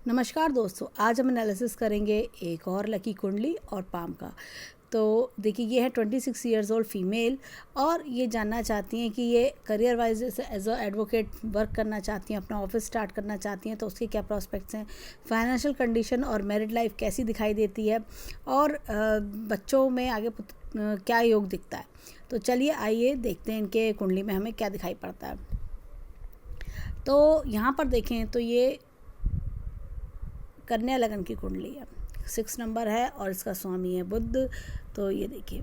नमस्कार दोस्तों, आज हम एनालिसिस करेंगे एक और लकी कुंडली और पाम का। तो देखिए, ये है 26 ईयर्स ओल्ड फीमेल और ये जानना चाहती हैं कि ये career wise as a advocate work करना चाहती हैं, अपना ऑफिस स्टार्ट करना चाहती हैं, तो उसके क्या प्रॉस्पेक्ट्स हैं, फाइनेंशियल कंडीशन और मैरिड लाइफ कैसी दिखाई देती है और बच्चों में आगे क्या योग दिखता है। तो चलिए आइए देखते हैं इनके कुंडली में हमें क्या दिखाई पड़ता है। तो यहाँ पर देखें तो ये कन्या लगन की कुंडली है, 6 नंबर है और इसका स्वामी है बुध। तो ये देखिए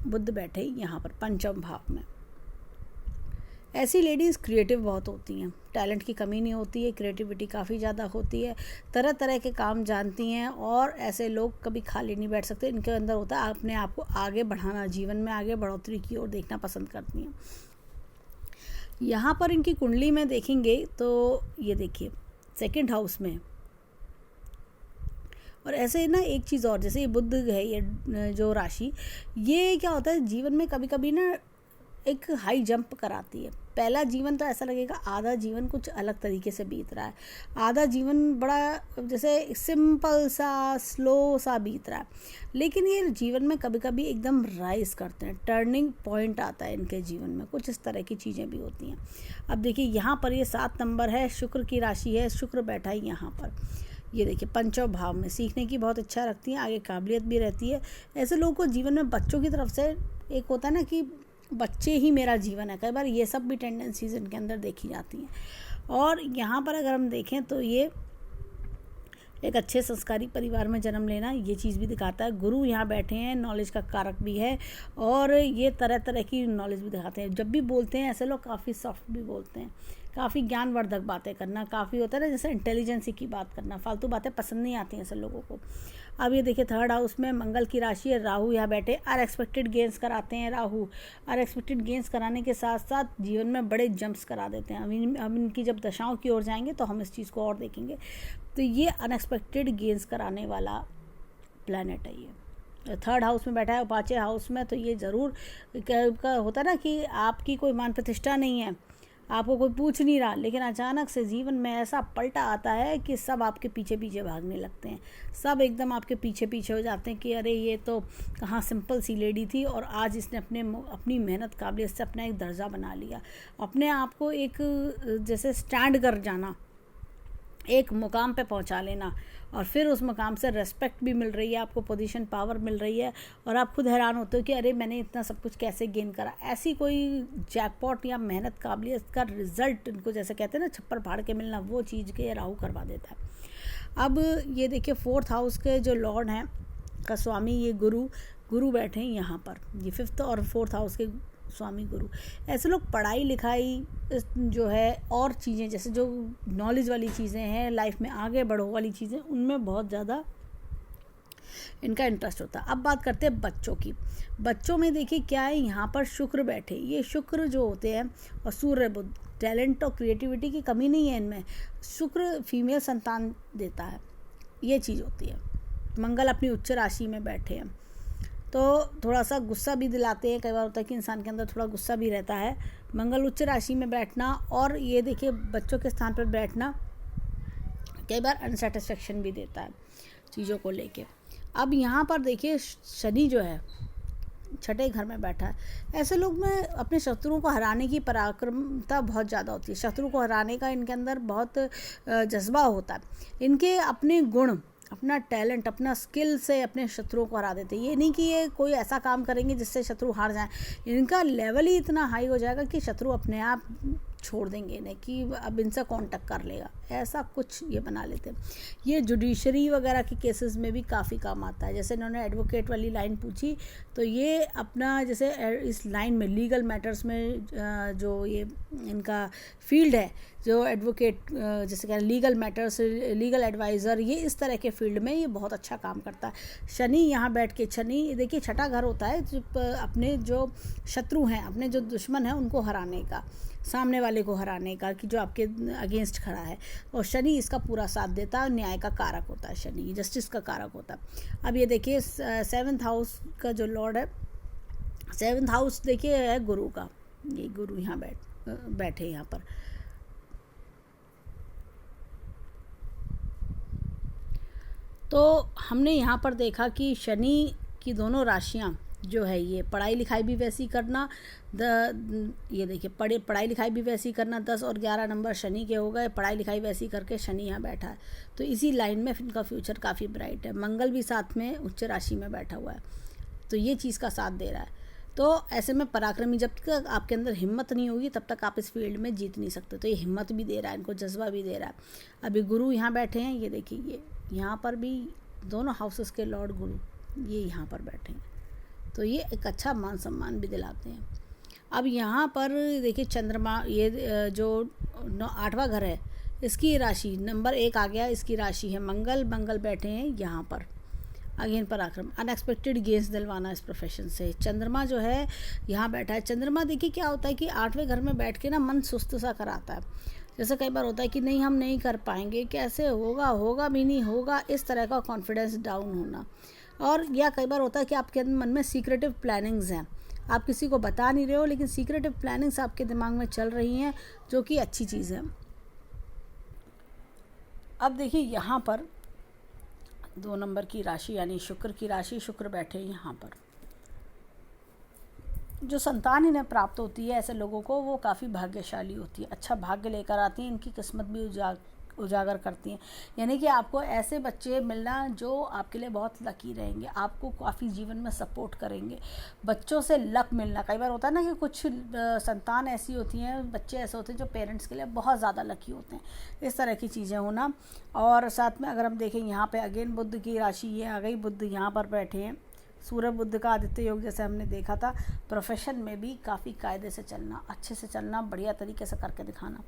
बुध बैठे यहाँ पर पंचम भाव में। ऐसी लेडीज़ क्रिएटिव बहुत होती हैं, टैलेंट की कमी नहीं होती है, क्रिएटिविटी काफ़ी ज़्यादा होती है, तरह तरह के काम जानती हैं और ऐसे लोग कभी खाली नहीं बैठ सकते। इनके अंदर होता है अपने आप को आगे बढ़ाना, जीवन में आगे बढ़ोतरी की ओर देखना पसंद करती हैं। यहाँ पर इनकी कुंडली में देखेंगे तो ये देखिए सेकंड हाउस में, और ऐसे ना एक चीज़ और, जैसे ये बुध है, ये जो राशि, ये क्या होता है जीवन में कभी कभी ना एक हाई जंप कराती है। पहला जीवन तो ऐसा लगेगा आधा जीवन कुछ अलग तरीके से बीत रहा है, आधा जीवन बड़ा जैसे सिंपल सा स्लो सा बीत रहा है, लेकिन ये जीवन में कभी कभी एकदम राइज करते हैं, टर्निंग पॉइंट आता है इनके जीवन में, कुछ इस तरह की चीज़ें भी होती हैं। अब देखिए यहाँ पर ये 7 नंबर है, शुक्र की राशि है, शुक्र बैठा है यहाँ पर। ये देखिए पंचम भाव में, सीखने की बहुत इच्छा रखती हैं, आगे काबिलियत भी रहती है। ऐसे लोगों को जीवन में बच्चों की तरफ से एक होता है ना कि बच्चे ही मेरा जीवन है, कई बार ये सब भी टेंडेंसीज इनके अंदर देखी जाती हैं। और यहाँ पर अगर हम देखें तो ये एक अच्छे संस्कारी परिवार में जन्म लेना, ये चीज़ भी दिखाता है। गुरु यहाँ बैठे हैं, नॉलेज का कारक भी है और ये तरह तरह की नॉलेज भी दिखाते हैं। जब भी बोलते हैं ऐसे लोग काफ़ी सॉफ्ट भी बोलते हैं, काफ़ी ज्ञानवर्धक बातें करना, काफ़ी होता है ना जैसे इंटेलिजेंसी की बात करना, फालतू बातें पसंद नहीं आती हैं ऐसे लोगों को। अब ये देखिए थर्ड हाउस में मंगल की राशि है, राहु यहाँ बैठे, अनएक्सपेक्टेड गेंस कराते हैं। राहु अनएक्सपेक्टेड गेंस कराने के साथ साथ जीवन में बड़े जंप्स करा देते हैं। अब इनकी जब दशाओं की ओर जाएंगे तो हम इस चीज़ को और देखेंगे। तो ये अनएक्सपेक्टेड गेंस कराने वाला प्लैनेट है। ये थर्ड हाउस में बैठा है, 5वें हाउस में, तो ये ज़रूर होता है ना कि आपकी कोई मान प्रतिष्ठा नहीं है, आपको कोई पूछ नहीं रहा, लेकिन अचानक से जीवन में ऐसा पलटा आता है कि सब आपके पीछे पीछे भागने लगते हैं, सब एकदम आपके पीछे पीछे हो जाते हैं कि अरे ये तो कहाँ सिंपल सी लेडी थी और आज इसने अपनी मेहनत काबिलियत से अपना एक दर्जा बना लिया, अपने आप को एक जैसे स्टैंड कर जाना, एक मुकाम पे पहुंचा लेना, और फिर उस मुकाम से रेस्पेक्ट भी मिल रही है, आपको पोजीशन पावर मिल रही है और आप खुद हैरान होते हो कि अरे मैंने इतना सब कुछ कैसे गेन करा। ऐसी कोई जैकपॉट या मेहनत काबिलियत का रिजल्ट, इनको जैसे कहते हैं ना छप्पर फाड़ के मिलना, वो चीज़ के राहु करवा देता है। अब ये देखिए 4th हाउस के जो लॉर्ड हैं का स्वामी ये गुरु बैठे हैं यहाँ पर, ये 5th और 4th हाउस के स्वामी गुरु। ऐसे लोग पढ़ाई लिखाई जो है और चीज़ें जैसे जो नॉलेज वाली चीज़ें हैं, लाइफ में आगे बढ़ो वाली चीज़ें, उनमें बहुत ज़्यादा इनका इंटरेस्ट होता है। अब बात करते हैं बच्चों की। बच्चों में देखिए क्या है, यहाँ पर शुक्र बैठे, ये शुक्र जो होते हैं और सूर्य बुध, टैलेंट और क्रिएटिविटी की कमी नहीं है इनमें, शुक्र फीमेल संतान देता है, ये चीज़ होती है। मंगल अपनी उच्च राशि में बैठे हैं तो थोड़ा सा गुस्सा भी दिलाते हैं, कई बार होता है कि इंसान के अंदर थोड़ा गुस्सा भी रहता है। मंगल उच्च राशि में बैठना और ये देखिए बच्चों के स्थान पर बैठना कई बार अनसेटिस्फेक्शन भी देता है चीज़ों को लेके। अब यहाँ पर देखिए शनि जो है 6ठे घर में बैठा है। ऐसे लोग में अपने शत्रुओं को हराने की पराक्रमता बहुत ज़्यादा होती है, शत्रु को हराने का इनके अंदर बहुत जज्बा होता है। इनके अपने गुण, अपना टैलेंट, अपना स्किल से अपने शत्रुओं को हरा देते हैं। ये नहीं कि ये कोई ऐसा काम करेंगे जिससे शत्रु हार जाएं, इनका लेवल ही इतना हाई हो जाएगा कि शत्रु अपने आप छोड़ देंगे इन्हें कि अब इनसे कौन टक्कर लेगा, ऐसा कुछ ये बना लेते हैं। ये जुडिशरी वगैरह के केसेस में भी काफ़ी काम आता है। जैसे इन्होंने एडवोकेट वाली लाइन पूछी तो ये अपना जैसे इस लाइन में लीगल मैटर्स में जो ये इनका फील्ड है, जो एडवोकेट जैसे कह लीगल मैटर्स, लीगल एडवाइज़र, ये इस तरह के फील्ड में ये बहुत अच्छा काम करता है। शनि यहाँ बैठ के, शनि देखिए 6ठा घर होता है जो अपने जो शत्रु हैं, अपने जो दुश्मन हैं उनको हराने का, सामने वाले को हराने का, कि जो आपके अगेंस्ट खड़ा है, और शनि इसका पूरा साथ देता है, न्याय का कारक होता है शनि, जस्टिस का कारक होता है। अब ये देखिए 7th हाउस का जो लॉर्ड है, 7th हाउस देखिए है गुरु का, ये गुरु यहाँ बैठे यहाँ पर। तो हमने यहाँ पर देखा कि शनि की दोनों राशियाँ जो है, ये पढ़ाई लिखाई भी वैसी करना, ये देखिए पढ़ाई लिखाई भी वैसी करना, 10 और 11 नंबर शनि के हो गए, पढ़ाई लिखाई वैसी करके शनि यहाँ बैठा है, तो इसी लाइन में इनका फ्यूचर काफ़ी ब्राइट है। मंगल भी साथ में उच्च राशि में बैठा हुआ है, तो ये चीज़ का साथ दे रहा है। तो ऐसे में पराक्रमी, जब तक आपके अंदर हिम्मत नहीं होगी तब तक आप इस फील्ड में जीत नहीं सकते। तो ये हिम्मत भी दे रहा है, इनको जज्बा भी दे रहा है। अभी गुरु यहाँ बैठे हैं, ये देखिए, ये यहाँ पर भी दोनों हाउसेस के लॉर्ड गुरु ये यहाँ पर बैठे हैं, तो ये एक अच्छा मान सम्मान भी दिलाते हैं। अब यहाँ पर देखिए चंद्रमा, ये जो 8वां घर है, इसकी राशि नंबर 1 आ गया, इसकी राशि है मंगल। मंगल बैठे हैं यहाँ पर, अगेन पराक्रम, अनएक्सपेक्टेड गेंस दिलवाना इस प्रोफेशन से। चंद्रमा जो है यहाँ बैठा है। चंद्रमा देखिए क्या होता है कि 8वें घर में बैठ के ना मन सुस्त सा कराता है। जैसे कई बार होता है कि नहीं हम नहीं कर पाएंगे, कैसे होगा, होगा भी नहीं होगा, इस तरह का कॉन्फिडेंस डाउन होना। और या कई बार होता है कि आपके मन में सीक्रेटिव प्लानिंग्स हैं, आप किसी को बता नहीं रहे हो, लेकिन सीक्रेटिव प्लानिंग्स आपके दिमाग में चल रही हैं, जो कि अच्छी चीज़ है। अब देखिए यहाँ पर 2 नंबर की राशि यानी शुक्र की राशि, शुक्र बैठे यहाँ पर। जो संतान इन्हें प्राप्त होती है, ऐसे लोगों को, वो काफ़ी भाग्यशाली होती है, अच्छा भाग्य लेकर आती हैं, इनकी किस्मत भी उजागर करती हैं। यानी कि आपको ऐसे बच्चे मिलना जो आपके लिए बहुत लकी रहेंगे, आपको काफ़ी जीवन में सपोर्ट करेंगे। बच्चों से लक मिलना, कई बार होता है ना कि कुछ संतान ऐसी होती हैं, बच्चे ऐसे होते हैं जो पेरेंट्स के लिए बहुत ज़्यादा लकी होते हैं, इस तरह की चीज़ें होना। और साथ में अगर हम देखें यहाँ पे अगेन बुध की राशि ये आ गई, बुध यहाँ पर बैठे हैं। सूर्य बुध का आदित्य योग जैसे हमने देखा था। प्रोफेशन में भी काफ़ी कायदे से चलना, अच्छे से चलना, बढ़िया तरीके से करके दिखाना।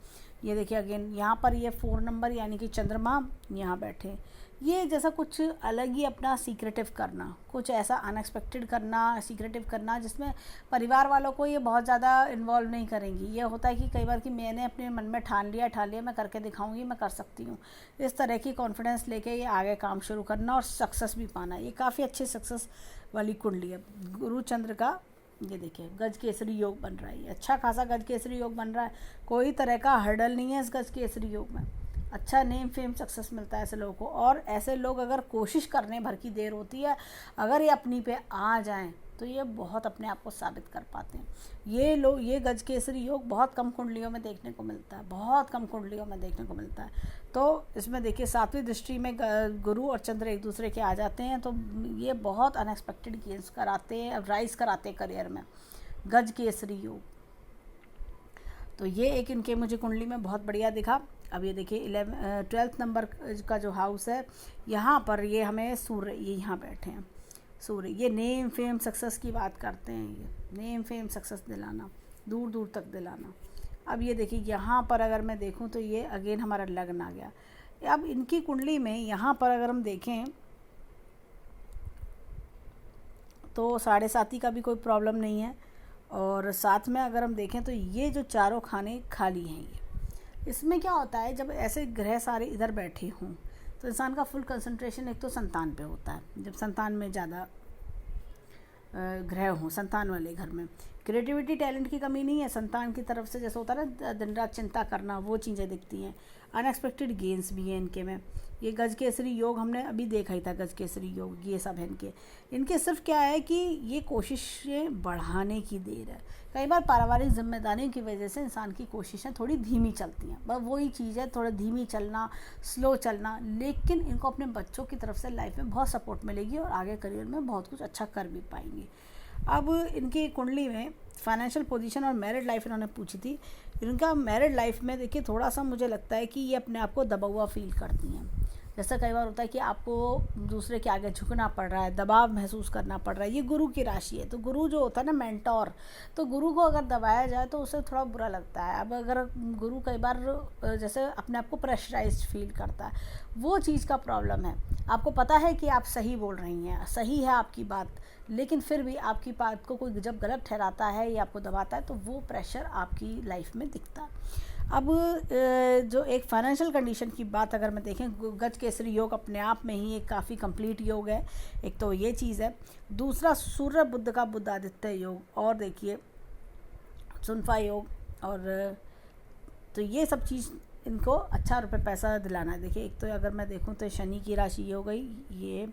ये देखिए अगेन यहाँ पर ये 4 नंबर यानी कि चंद्रमा यहाँ बैठे। ये जैसा कुछ अलग ही अपना सीक्रेटिव करना, कुछ ऐसा अनएक्सपेक्टेड करना, सीक्रेटिव करना, जिसमें परिवार वालों को ये बहुत ज़्यादा इन्वॉल्व नहीं करेंगी। ये होता है कि कई बार कि मैंने अपने मन में ठान लिया, मैं करके दिखाऊंगी, मैं कर सकती हूँ, इस तरह की कॉन्फिडेंस लेके ये आगे काम शुरू करना और सक्सेस भी पाना। ये काफ़ी अच्छे सक्सेस वाली कुंडली है। गुरु चंद्र का ये देखिए गज केसरी योग बन रहा है, अच्छा खासा गज केसरी योग बन रहा है, कोई तरह का हर्डल नहीं है इस गज केसरी योग में। अच्छा नेम फेम सक्सेस मिलता है ऐसे लोगों को। और ऐसे लोग अगर कोशिश करने भर की देर होती है, अगर ये अपनी पे आ जाएं तो ये बहुत अपने आप को साबित कर पाते हैं। ये लोग, ये गज केसरी योग बहुत कम कुंडलियों में देखने को मिलता है, बहुत कम कुंडलियों में देखने को मिलता है। तो इसमें देखिए 7वीं दृष्टि में गुरु और चंद्र एक दूसरे के आ जाते हैं, तो ये बहुत अनएक्सपेक्टेड गेंस कराते हैं, राइज कराते हैं करियर में, गज केसरी योग। तो ये एक इनके मुझे कुंडली में बहुत बढ़िया दिखा। अब ये देखिए 12th नंबर का जो हाउस है, यहाँ पर ये हमें सूर्य, ये यहाँ बैठे हैं सूर्य। ये नेम फेम सक्सेस की बात करते हैं, ये नेम फेम सक्सेस दिलाना, दूर दूर तक दिलाना। अब ये देखिए यहाँ पर अगर मैं देखूँ तो ये अगेन हमारा लग्न आ गया। अब इनकी कुंडली में यहाँ पर अगर हम देखें तो 7.5 का भी कोई प्रॉब्लम नहीं है। और साथ में अगर हम देखें तो ये जो चारों खाने खाली हैं, ये इसमें क्या होता है, जब ऐसे ग्रह सारे इधर बैठे हों तो इंसान का फुल कंसंट्रेशन एक तो संतान पे होता है। जब संतान में ज़्यादा ग्रह हों संतान वाले घर में, क्रिएटिविटी टैलेंट की कमी नहीं है, संतान की तरफ से जैसे होता है ना दिन रात चिंता करना, वो चीज़ें दिखती हैं। अनएक्सपेक्टेड गेंस भी हैं इनके में। ये गज केसरी योग हमने अभी देखा ही था, गज केसरी योग, ये सब है इनके सिर्फ क्या है कि ये कोशिशें बढ़ाने की देर है। कई बार पारिवारिक जिम्मेदारियों की वजह से इंसान की कोशिशें थोड़ी धीमी चलती हैं, बस वही चीज़ है, थोड़ा धीमी चलना, स्लो चलना। लेकिन इनको अपने बच्चों की तरफ से लाइफ में बहुत सपोर्ट मिलेगी और आगे करियर में बहुत कुछ अच्छा कर भी पाएंगे। अब इनकी कुंडली में फाइनेंशियल पोजीशन और मैरिड लाइफ इन्होंने पूछी थी। इनका मैरिड लाइफ में देखिए थोड़ा सा मुझे लगता है कि ये अपने आप को दबा हुआ फील करती हैं। जैसा कई बार होता है कि आपको दूसरे के आगे झुकना पड़ रहा है, दबाव महसूस करना पड़ रहा है। ये गुरु की राशि है, तो गुरु जो होता है ना मेंटोर, तो गुरु को अगर दबाया जाए तो उसे थोड़ा बुरा लगता है। अब अगर गुरु कई बार जैसे अपने आप को प्रेशराइज्ड फील करता है, वो चीज़ का प्रॉब्लम है। आपको पता है कि आप सही बोल रही हैं, सही है आपकी बात, लेकिन फिर भी आपकी बात को कोई जब गलत ठहराता है या आपको दबाता है तो वो प्रेशर आपकी लाइफ में दिखता है। अब जो एक फाइनेंशियल कंडीशन की बात अगर मैं देखें, गज केसरी योग अपने आप में ही एक काफ़ी कंप्लीट योग है। एक तो ये चीज़ है, दूसरा सूर्य बुध का बुध आदित्य योग, और देखिए सुनफा योग, और तो ये सब चीज़ इनको अच्छा रुपये पैसा दिलाना है। देखिए एक तो अगर मैं देखूं तो शनि की राशि ये हो गई, ये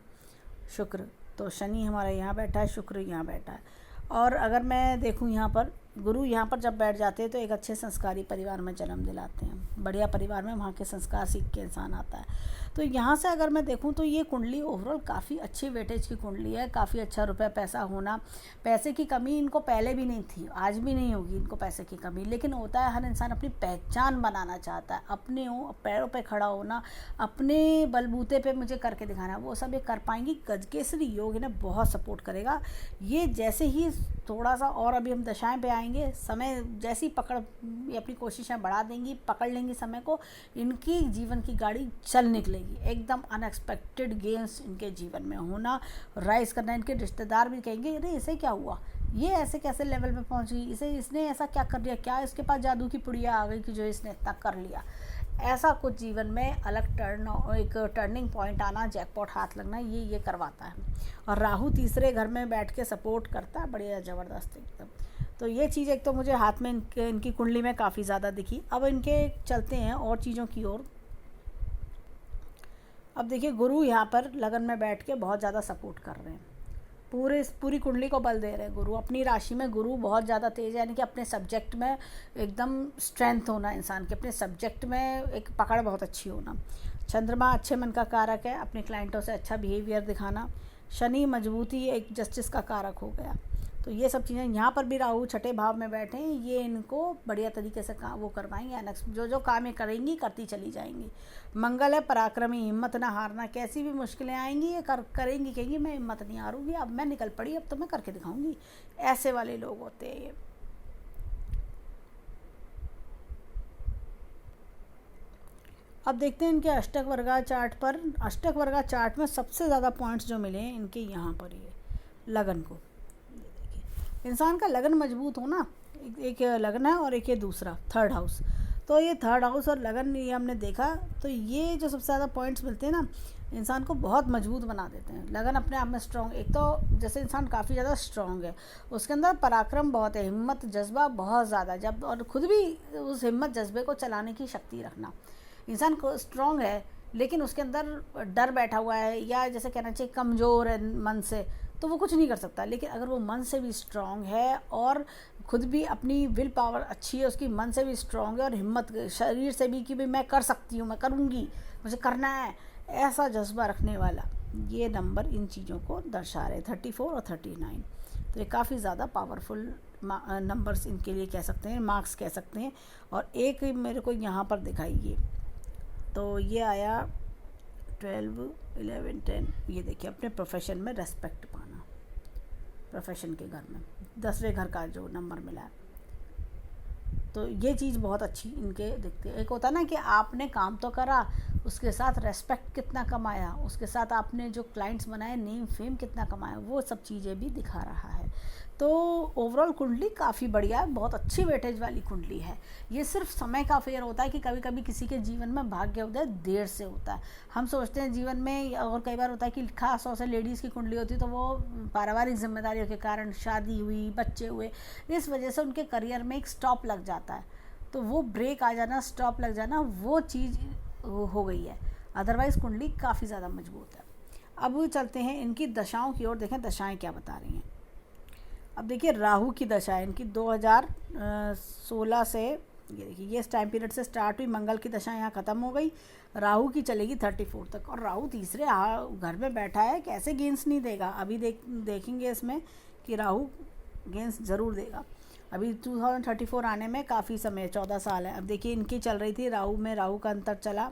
शुक्र, तो शनि हमारा यहाँ बैठा है, शुक्र यहाँ बैठा है। और अगर मैं देखूं यहाँ पर गुरु यहाँ पर जब बैठ जाते हैं तो एक अच्छे संस्कारी परिवार में जन्म दिलाते हैं, बढ़िया परिवार में वहाँ के संस्कार सीख के इंसान आता है। तो यहाँ से अगर मैं देखूँ तो ये कुंडली ओवरऑल काफ़ी अच्छी वेटेज की कुंडली है, काफ़ी अच्छा रुपये पैसा होना। पैसे की कमी इनको पहले भी नहीं थी, आज भी नहीं होगी इनको पैसे की कमी, लेकिन होता है हर इंसान अपनी पहचान बनाना चाहता है, अपने पैरों पे खड़ा होना, अपने बलबूते पे मुझे करके दिखाना, वो सब ये कर पाएंगी। गजकेसरी योग इन्हें बहुत सपोर्ट करेगा। ये जैसे ही थोड़ा सा और अभी हम दशाएं पे आएंगे, समय जैसी पकड़ ये अपनी कोशिशें बढ़ा देंगी, पकड़ लेंगी समय को, इनकी जीवन की गाड़ी चल निकलेगी। एकदम अनएक्सपेक्टेड गेंस इनके जीवन में होना, राइज करना। इनके रिश्तेदार भी कहेंगे अरे इसे क्या हुआ, ये ऐसे कैसे लेवल पे पहुंच गई, इसने ऐसा क्या कर दिया, क्या इसके पास जादू की पुड़िया आ गई कि जो इसने इतना कर लिया। ऐसा कुछ जीवन में अलग एक टर्निंग पॉइंट आना, जैकपॉट हाथ लगना, ये करवाता है। और राहु तीसरे घर में बैठ के सपोर्ट करता है, बढ़िया ज़बरदस्त एकदम। तो ये चीज़ एक तो मुझे हाथ में इनकी कुंडली में काफ़ी ज़्यादा दिखी। अब इनके चलते हैं और चीज़ों की ओर। अब देखिए गुरु यहाँ पर लगन में बैठ के बहुत ज़्यादा सपोर्ट कर रहे हैं, पूरी कुंडली को बल दे रहे हैं गुरु। अपनी राशि में गुरु बहुत ज़्यादा तेज है, यानी कि अपने सब्जेक्ट में एकदम स्ट्रेंथ होना इंसान के, अपने सब्जेक्ट में एक पकड़ बहुत अच्छी होना। चंद्रमा अच्छे मन का कारक है, अपने क्लाइंटों से अच्छा बिहेवियर दिखाना। शनि मजबूती एक जस्टिस का कारक हो गया। तो ये सब चीज़ें, यहाँ पर भी राहु छठे भाव में बैठे हैं, ये इनको बढ़िया तरीके से वो करवाएंगे। जो काम ये करेंगी करती चली जाएंगी। मंगल है पराक्रमी, हिम्मत ना हारना, कैसी भी मुश्किलें आएंगी ये करेंगी, कहेंगी मैं हिम्मत नहीं हारूंगी, अब मैं निकल पड़ी, अब तो मैं करके दिखाऊंगी। ऐसे वाले लोग होते हैं ये। अब देखते हैं इनके अष्टक वर्गा चार्ट पर। अष्टक वर्गा चार्ट में सबसे ज़्यादा पॉइंट्स जो मिले हैं इनके यहाँ पर, ये लगन को। इंसान का लगन मजबूत हो ना, एक लगन है और एक ये दूसरा थर्ड हाउस। तो ये थर्ड हाउस और लगन ये हमने देखा, तो ये जो सबसे ज़्यादा पॉइंट्स मिलते हैं ना, इंसान को बहुत मजबूत बना देते हैं। लगन अपने आप में स्ट्रॉन्ग, एक तो जैसे इंसान काफ़ी ज़्यादा स्ट्रॉन्ग है, उसके अंदर पराक्रम बहुत है, हिम्मत जज्बा बहुत ज़्यादा, जब और ख़ुद भी उस हिम्मत जज्बे को चलाने की शक्ति रखना। इंसान को स्ट्रॉन्ग है लेकिन उसके अंदर डर बैठा हुआ है, या जैसे कहना चाहिए कमज़ोर है मन से, तो वो कुछ नहीं कर सकता। लेकिन अगर वो मन से भी स्ट्रॉन्ग है और खुद भी अपनी विल पावर अच्छी है, उसकी मन से भी स्ट्रॉन्ग है और हिम्मत शरीर से भी कि भाई मैं कर सकती हूँ, मैं करूँगी, मुझे करना है, ऐसा जज्बा रखने वाला, ये नंबर इन चीज़ों को दर्शा रहे 34 और 39। तो ये काफ़ी ज़्यादा पावरफुल नंबर्स इनके लिए कह सकते हैं, मार्क्स कह सकते हैं। और एक मेरे को यहाँ पर दिखाइए, तो ये आया 12, 11, 10। ये देखिए अपने प्रोफेशन में रेस्पेक्ट पाना, प्रोफेशन के घर में 10वें घर का जो नंबर मिला है, तो ये चीज़ बहुत अच्छी इनके दिखती है। एक होता है ना कि आपने काम तो करा, उसके साथ रेस्पेक्ट कितना कमाया, उसके साथ आपने जो क्लाइंट्स बनाए, नेम फेम कितना कमाया, वो सब चीज़ें भी दिखा रहा है। तो ओवरऑल कुंडली काफ़ी बढ़िया है, बहुत अच्छी वेटेज वाली कुंडली है। ये सिर्फ समय का फेयर होता है कि कभी कभी किसी के जीवन में भाग्योदय देर से होता है। हम सोचते हैं जीवन में, और कई बार होता है कि खास तौर से लेडीज़ की कुंडली होती है तो वो पारिवारिक जिम्मेदारियों के कारण, शादी हुई, बच्चे हुए, इस वजह से उनके करियर में एक स्टॉप लग जाता है। तो वो ब्रेक आ जाना, स्टॉप लग जाना, वो चीज़ हो गई है। अदरवाइज़ कुंडली काफ़ी ज़्यादा मजबूत है। अब चलते हैं इनकी दशाओं की ओर, देखें दशाएं क्या बता रही हैं। अब देखिए राहु की दशा है इनकी 2016 से, ये देखिए ये इस टाइम पीरियड से स्टार्ट हुई, मंगल की दशा यहाँ ख़त्म हो गई, राहु की चलेगी 34 तक। और राहु तीसरे घर में बैठा है, कैसे गेंस नहीं देगा। अभी देखेंगे इसमें कि राहु गेंस ज़रूर देगा। अभी 2034 आने में काफ़ी समय, 14 साल है। अब देखिए इनकी चल रही थी राहु में, राहु का अंतर चला,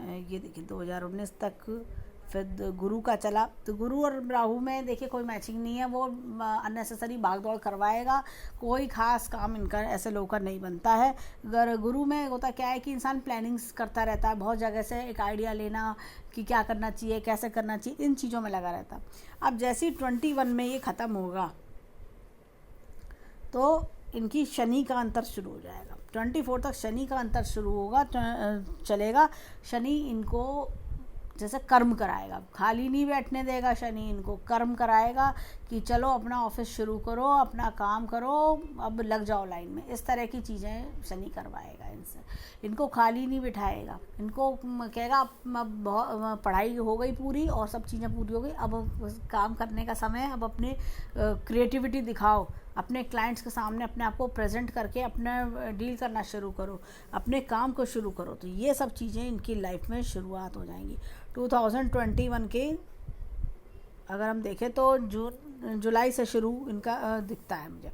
ये देखिए 2019 तक, फिर गुरु का चला। तो गुरु और राहु में देखिए कोई मैचिंग नहीं है, वो अननेसेसरी भागदौड़ करवाएगा, कोई खास काम इनका ऐसे लोगों का नहीं बनता है। अगर गुरु में होता क्या है कि इंसान प्लानिंग्स करता रहता है, बहुत जगह से एक आइडिया लेना कि क्या करना चाहिए, कैसे करना चाहिए, इन चीज़ों में लगा रहता है। अब जैसे 21 में ये ख़त्म होगा तो इनकी शनि का अंतर शुरू हो जाएगा। 24 तक शनि का अंतर शुरू होगा, चलेगा। शनि इनको जैसे कर्म कराएगा, खाली नहीं बैठने देगा शनि, इनको कर्म कराएगा कि चलो अपना ऑफिस शुरू करो, अपना काम करो, अब लग जाओ लाइन में। इस तरह की चीज़ें शनि करवाएगा इनसे, इनको खाली नहीं बिठाएगा, इनको कहेगा अब पढ़ाई हो गई पूरी और सब चीज़ें पूरी हो गई, अब काम करने का समय है, अब अपने क्रिएटिविटी दिखाओ, अपने क्लाइंट्स के सामने अपने आप को प्रेजेंट करके अपना डील करना शुरू करो, अपने काम को शुरू करो। तो ये सब चीज़ें इनकी लाइफ में शुरुआत हो जाएंगी। 2021 के अगर हम देखें तो जुलाई से शुरू इनका दिखता है मुझे,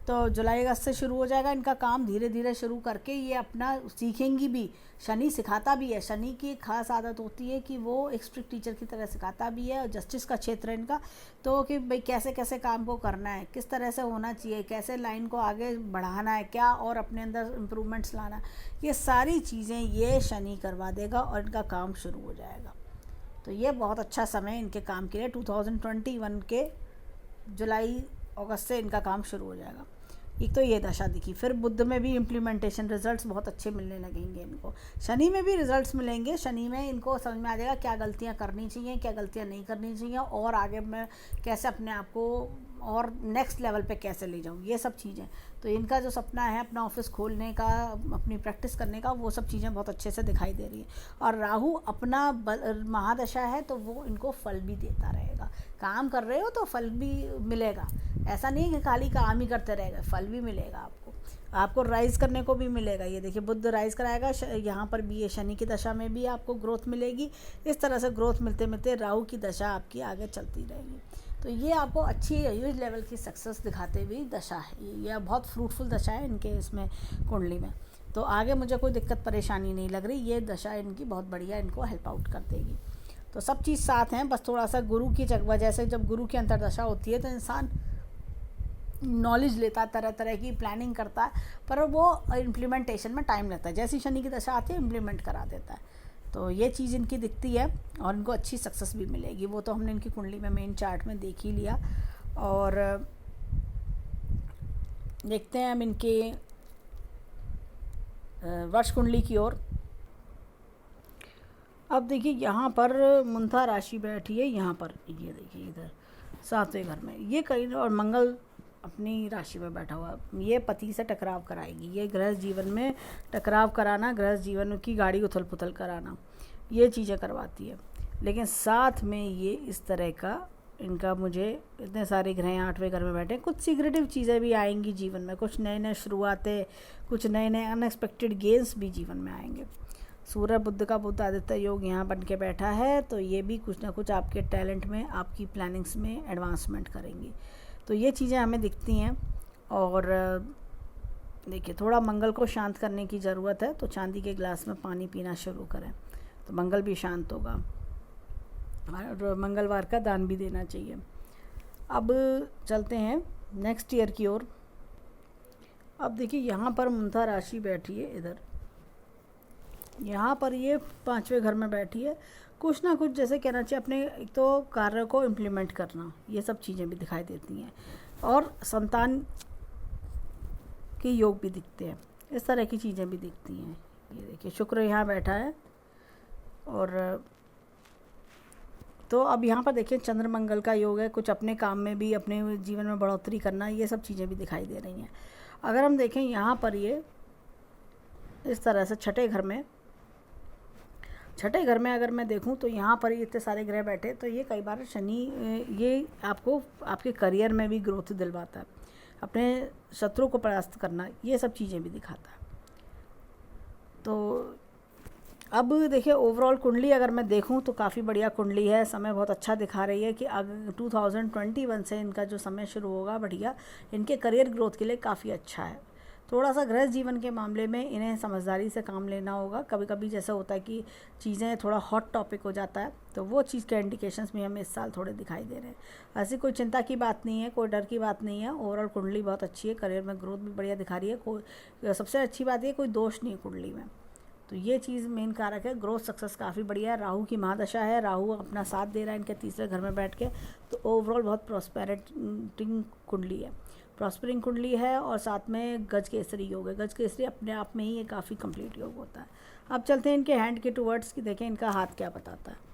तो जुलाई अगस्त से शुरू हो जाएगा इनका काम, धीरे धीरे शुरू करके ये अपना सीखेंगी भी। शनि सिखाता भी है, शनि की एक खास आदत होती है कि वो एक स्ट्रिक्ट टीचर की तरह सिखाता भी है, और जस्टिस का क्षेत्र है इनका, तो कि भाई कैसे कैसे काम को करना है, किस तरह से होना चाहिए, कैसे लाइन को आगे बढ़ाना है, क्या और अपने अंदर इम्प्रूवमेंट्स लाना, ये सारी चीज़ें ये शनि करवा देगा और इनका काम शुरू हो जाएगा। तो ये बहुत अच्छा समय इनके काम के लिए 2021 के जुलाई अगस्त से इनका काम शुरू हो जाएगा। एक तो ये दशा दिखी, फिर बुध में भी इम्प्लीमेंटेशन रिजल्ट्स बहुत अच्छे मिलने लगेंगे इनको, शनि में भी रिजल्ट्स मिलेंगे। शनि में इनको समझ में आ जाएगा क्या गलतियां करनी चाहिए, क्या गलतियां नहीं करनी चाहिए, और आगे मैं कैसे अपने आप को और नेक्स्ट लेवल पे कैसे ले जाऊँ, ये सब चीज़ें। तो इनका जो सपना है अपना ऑफिस खोलने का, अपनी प्रैक्टिस करने का, वो सब चीज़ें बहुत अच्छे से दिखाई दे रही है। और राहु अपना महादशा है तो वो इनको फल भी देता रहेगा, काम कर रहे हो तो फल भी मिलेगा, ऐसा नहीं कि खाली काम ही करते रहेगा, फल भी मिलेगा आपको राइज़ करने को भी मिलेगा। ये देखिए बुध राइज़ कराएगा, यहाँ पर भी ये शनि की दशा में भी आपको ग्रोथ मिलेगी। इस तरह से ग्रोथ मिलते मिलते राहु की दशा आपकी आगे चलती रहेगी। तो ये आपको अच्छी ह्यूज लेवल की सक्सेस दिखाते हुई दशा है, ये बहुत फ्रूटफुल दशा है इनके इसमें कुंडली में। तो आगे मुझे कोई दिक्कत परेशानी नहीं लग रही, ये दशा इनकी बहुत बढ़िया इनको हेल्प आउट कर देगी। तो सब चीज़ साथ हैं, बस थोड़ा सा गुरु की वजह से, जब गुरु की अंतर्दशा होती है तो इंसान नॉलेज लेता, तरह तरह की प्लानिंग करता है, पर वो इम्प्लीमेंटेशन में टाइम लगता है। जैसी शनि की दशा आती है इम्प्लीमेंट करा देता है। तो ये चीज़ इनकी दिखती है और इनको अच्छी सक्सेस भी मिलेगी। वो तो हमने इनकी कुंडली में मेन चार्ट में देख ही लिया। और देखते हैं हम इनके वर्ष कुंडली की ओर। अब देखिए यहाँ पर मुंथा राशि बैठी है, यहाँ पर ये देखिए इधर 7वें घर में ये कहीं, और मंगल अपनी राशि में बैठा हुआ, ये पति से टकराव कराएगी। ये गृहस्थ जीवन में टकराव कराना, गृहस्थ जीवन की गाड़ी उथल पुथल कराना, ये चीज़ें करवाती है। लेकिन साथ में ये इस तरह का इनका, मुझे इतने सारे ग्रह 8वें घर में बैठे, कुछ सीक्रेटिव चीज़ें भी आएंगी जीवन में, कुछ नए नए शुरुआतें, कुछ नए नए अनएक्सपेक्टेड गेन्स भी जीवन में आएंगे। सूर्य बुध का बुध आदित्य योग यहाँ बन के बैठा है, तो ये भी कुछ ना कुछ आपके टैलेंट में, आपकी प्लानिंग्स में एडवांसमेंट करेंगी। तो ये चीज़ें हमें दिखती हैं। और देखिए थोड़ा मंगल को शांत करने की ज़रूरत है, तो चांदी के गिलास में पानी पीना शुरू करें तो मंगल भी शांत होगा, और मंगलवार का दान भी देना चाहिए। अब चलते हैं नेक्स्ट ईयर की ओर। अब देखिए यहाँ पर मुंथा राशि बैठी है, इधर यहाँ पर ये 5वें घर में बैठी है। कुछ ना कुछ जैसे कहना चाहिए अपने, एक तो कार्य को इम्प्लीमेंट करना, ये सब चीज़ें भी दिखाई देती हैं, और संतान के योग भी दिखते हैं, इस तरह की चीज़ें भी दिखती हैं। ये देखिए शुक्र यहाँ बैठा है। और तो अब यहाँ पर देखिए चंद्र मंगल का योग है, कुछ अपने काम में भी, अपने जीवन में बढ़ोतरी करना, ये सब चीज़ें भी दिखाई दे रही हैं। अगर हम देखें यहाँ पर ये इस तरह से छठे घर में अगर मैं देखूं तो यहाँ पर इतने सारे ग्रह बैठे, तो ये कई बार शनि ये आपको आपके करियर में भी ग्रोथ दिलवाता है, अपने शत्रु को परास्त करना, ये सब चीज़ें भी दिखाता है। तो अब देखिए ओवरऑल कुंडली अगर मैं देखूं तो काफ़ी बढ़िया कुंडली है, समय बहुत अच्छा दिखा रही है कि अगर 2021 से इनका जो समय शुरू होगा बढ़िया, इनके करियर ग्रोथ के लिए काफ़ी अच्छा है। थोड़ा सा गृहस्थ जीवन के मामले में इन्हें समझदारी से काम लेना होगा। कभी कभी जैसा होता है कि चीज़ें थोड़ा हॉट टॉपिक हो जाता है, तो वो चीज़ के इंडिकेशंस भी हमें इस साल थोड़े दिखाई दे रहे हैं। ऐसी कोई चिंता की बात नहीं है, कोई डर की बात नहीं है। ओवरऑल कुंडली बहुत अच्छी है, करियर में ग्रोथ भी बढ़िया दिखा रही है। कोई सबसे अच्छी बात ये कोई दोष नहीं है कुंडली में, तो ये चीज़ मेन कारक है। ग्रोथ सक्सेस काफ़ी बढ़िया है। राहु की महादशा है, राहु अपना साथ दे रहा है इनके 3रे घर में बैठ के, तो ओवरऑल बहुत प्रॉस्पेरिटिंग कुंडली है। प्रॉस्परिंग कुंडली है और साथ में गज केसरी योग है। गज केसरी अपने आप में ही ये काफ़ी कंप्लीट योग होता है। अब चलते हैं इनके हैंड के टूवर्ड्स की, देखें इनका हाथ क्या बताता है।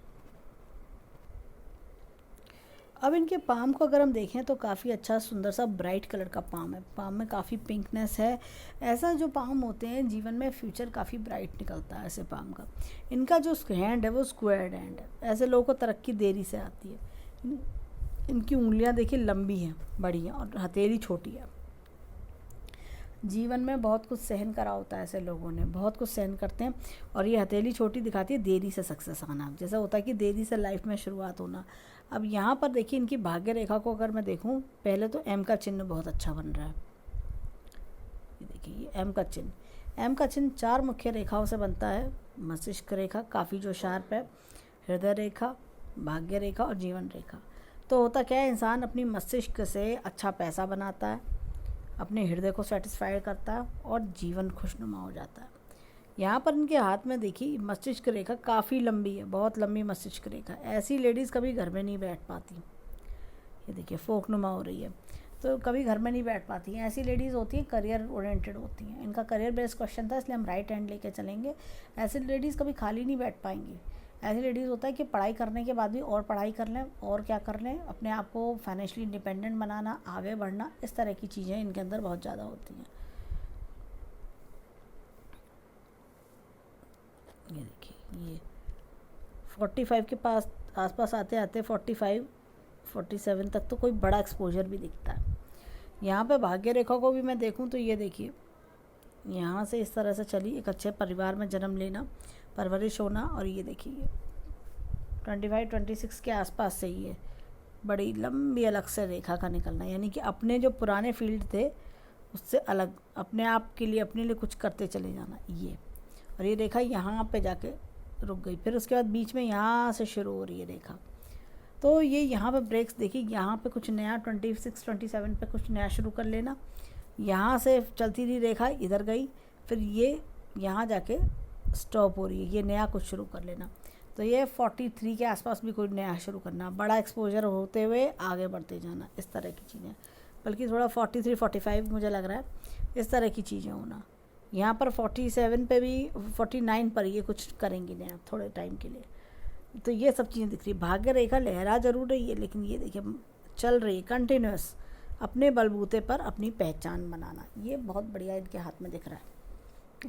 अब इनके पाम को अगर हम देखें तो काफ़ी अच्छा सुंदर सा ब्राइट कलर का पाम है। पाम में काफ़ी पिंकनेस है। ऐसा जो पाम होते हैं जीवन में फ्यूचर काफ़ी ब्राइट निकलता है ऐसे पाम का। इनका जो हैंड है वो स्क्वायर्ड हैंड है। ऐसे लोगों को तरक्की देरी से आती है। इनकी उंगलियां देखिए लंबी हैं, बड़ी हैं और हथेली छोटी है। जीवन में बहुत कुछ सहन करा होता है ऐसे लोगों ने, बहुत कुछ सहन करते हैं और ये हथेली छोटी दिखाती है देरी से सक्सेस आना, जैसा होता है कि देरी से लाइफ में शुरुआत होना। अब यहाँ पर देखिए इनकी भाग्य रेखा को अगर मैं देखूँ, पहले तो एम का चिन्ह बहुत अच्छा बन रहा है। ये देखिए ये एम का चिन्ह, एम का चिन्ह 4 मुख्य रेखाओं से बनता है। मस्तिष्क रेखा काफ़ी जो शार्प है, हृदय रेखा, भाग्य रेखा और जीवन रेखा। तो होता क्या है, इंसान अपनी मस्तिष्क से अच्छा पैसा बनाता है, अपने हृदय को सेटिस्फाइड करता है और जीवन खुशनुमा हो जाता है। यहाँ पर इनके हाथ में देखिए मस्तिष्क रेखा काफ़ी लंबी है, बहुत लंबी मस्तिष्क रेखा। ऐसी लेडीज़ कभी घर में नहीं बैठ पाती। ये देखिए फोकनुमा हो रही है, तो कभी घर में नहीं बैठ पाती हैं। ऐसी लेडीज़ होती हैं करियर ओरिएंटेड होती हैं। इनका करियर बेस्ड क्वेश्चन था, इसलिए हम राइट हैंड लेके चलेंगे। ऐसी लेडीज़ कभी खाली नहीं बैठ पाएंगी। ऐसी लेडीज़ होता है कि पढ़ाई करने के बाद भी और पढ़ाई कर लें और क्या कर लें, अपने आप को फाइनेंशियली इंडिपेंडेंट बनाना, आगे बढ़ना, इस तरह की चीज़ें इनके अंदर बहुत ज़्यादा होती हैं। ये देखिए ये 45 के पास आसपास आते आते 45-47 तक तो कोई बड़ा एक्सपोजर भी दिखता है। यहाँ पे भाग्य रेखा को भी मैं देखूँ तो ये देखिए यहाँ से इस तरह से चली, एक अच्छे परिवार में जन्म लेना, परवरिश होना, और ये देखिए 25-26 के आसपास से ये बड़ी लंबी अलग से रेखा का निकलना, यानी कि अपने जो पुराने फील्ड थे उससे अलग अपने आप के लिए, अपने लिए कुछ करते चले जाना। ये और ये रेखा यहाँ पे जाके रुक गई, फिर उसके बाद बीच में यहाँ से शुरू हो रही है रेखा। तो ये यहाँ पे ब्रेक्स देखिए, यहाँ पे कुछ नया 26-27 पे कुछ नया शुरू कर लेना। यहाँ से चलती रही रेखा, इधर गई, फिर ये यहाँ जाके स्टॉप हो रही है, ये नया कुछ शुरू कर लेना। तो ये 43 के आसपास भी कोई नया शुरू करना, बड़ा एक्सपोजर होते हुए आगे बढ़ते जाना, इस तरह की चीज़ें। बल्कि थोड़ा 43-45 मुझे लग रहा है, इस तरह की चीज़ें होना। यहाँ पर 47 पे भी 49 पर ये कुछ करेंगे नया थोड़े टाइम के लिए। तो ये सब चीज़ें दिख रही। भाग्य रेखा लहरा जरूर रही है, लेकिन ये देखिए चल रही है कंटिन्यूस, अपने बलबूते पर अपनी पहचान बनाना, ये बहुत बढ़िया इनके हाथ में दिख रहा है।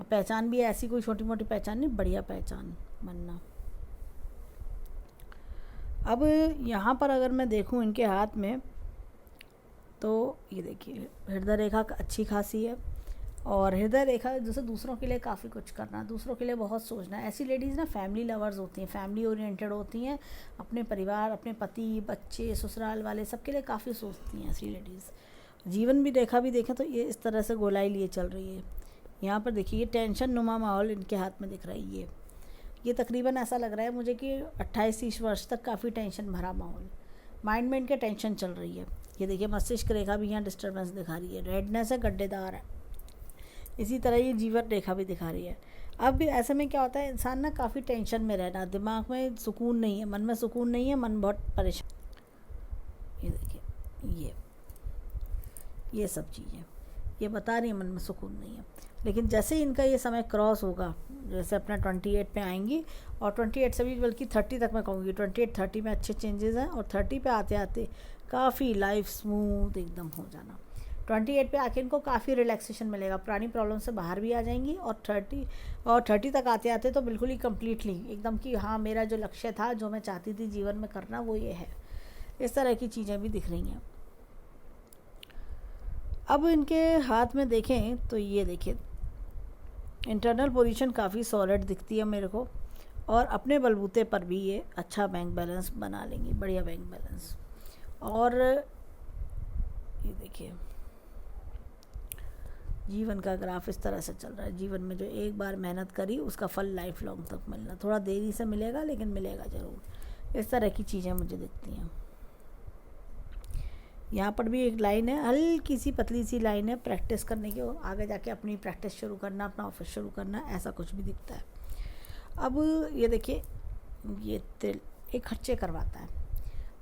पहचान भी ऐसी कोई छोटी मोटी पहचान नहीं, बढ़िया पहचान बनना। अब यहाँ पर अगर मैं देखूँ इनके हाथ में, तो ये देखिए हृदय रेखा अच्छी खासी है, और हृदय रेखा जैसे दूसरों के लिए काफ़ी कुछ करना, दूसरों के लिए बहुत सोचना। ऐसी लेडीज़ ना फैमिली लवर्स होती हैं, फैमिली ओरिएंटेड होती हैं, अपने परिवार, अपने पति, बच्चे, ससुराल वाले सबके लिए काफ़ी सोचती हैं ऐसी लेडीज़। जीवन भी रेखा भी देखें तो ये इस तरह से गोलाई लिए चल रही है। यहाँ पर देखिए ये टेंशन नुमा माहौल इनके हाथ में दिख रहा है। ये तकरीबन ऐसा लग रहा है मुझे कि 28-30 वर्ष तक काफ़ी टेंशन भरा माहौल, माइंड में इनके टेंशन चल रही है। ये देखिए मस्तिष्क रेखा भी यहाँ डिस्टर्बेंस दिखा रही है, रेडनेस है, गड्ढेदार है। इसी तरह ये जीवन रेखा भी दिखा रही है। अब भी ऐसे में क्या होता है, इंसान ना काफ़ी टेंशन में रहना, दिमाग में सुकून नहीं है, मन में सुकून नहीं है, मन बहुत परेशान। ये देखिए ये सब चीज़ें ये बता रही है मन में सुकून नहीं है। लेकिन जैसे ही इनका ये समय क्रॉस होगा, जैसे अपना 28 पे आएंगी, और 28 से भी बल्कि 30 तक मैं कहूँगी, 28-30 में अच्छे चेंजेस हैं, और 30 पे आते आते काफ़ी लाइफ स्मूथ एकदम हो जाना। 28 पे आके इनको काफ़ी रिलैक्सेशन मिलेगा, पुरानी प्रॉब्लम से बाहर भी आ जाएंगी, और 30 तक आते आते तो बिल्कुल ही कम्प्लीटली एकदम कि हाँ मेरा जो लक्ष्य था, जो मैं चाहती थी जीवन में करना, वो ये है। इस तरह की चीज़ें भी दिख रही हैं। अब इनके हाथ में देखें तो ये देखिए इंटरनल पोजीशन काफ़ी सॉलिड दिखती है मेरे को, और अपने बलबूते पर भी ये अच्छा बैंक बैलेंस बना लेंगी, बढ़िया बैंक बैलेंस। और ये देखिए जीवन का ग्राफ इस तरह से चल रहा है। जीवन में जो एक बार मेहनत करी उसका फल लाइफ लॉन्ग तक मिलना, थोड़ा देरी से मिलेगा लेकिन मिलेगा ज़रूर। इस तरह की चीज़ें मुझे दिखती हैं। यहाँ पर भी एक लाइन है, हल्की सी पतली सी लाइन है, प्रैक्टिस करने की, आगे जाके अपनी प्रैक्टिस शुरू करना, अपना ऑफिस शुरू करना, ऐसा कुछ भी दिखता है। अब ये देखिए ये तिल एक खर्चे करवाता है।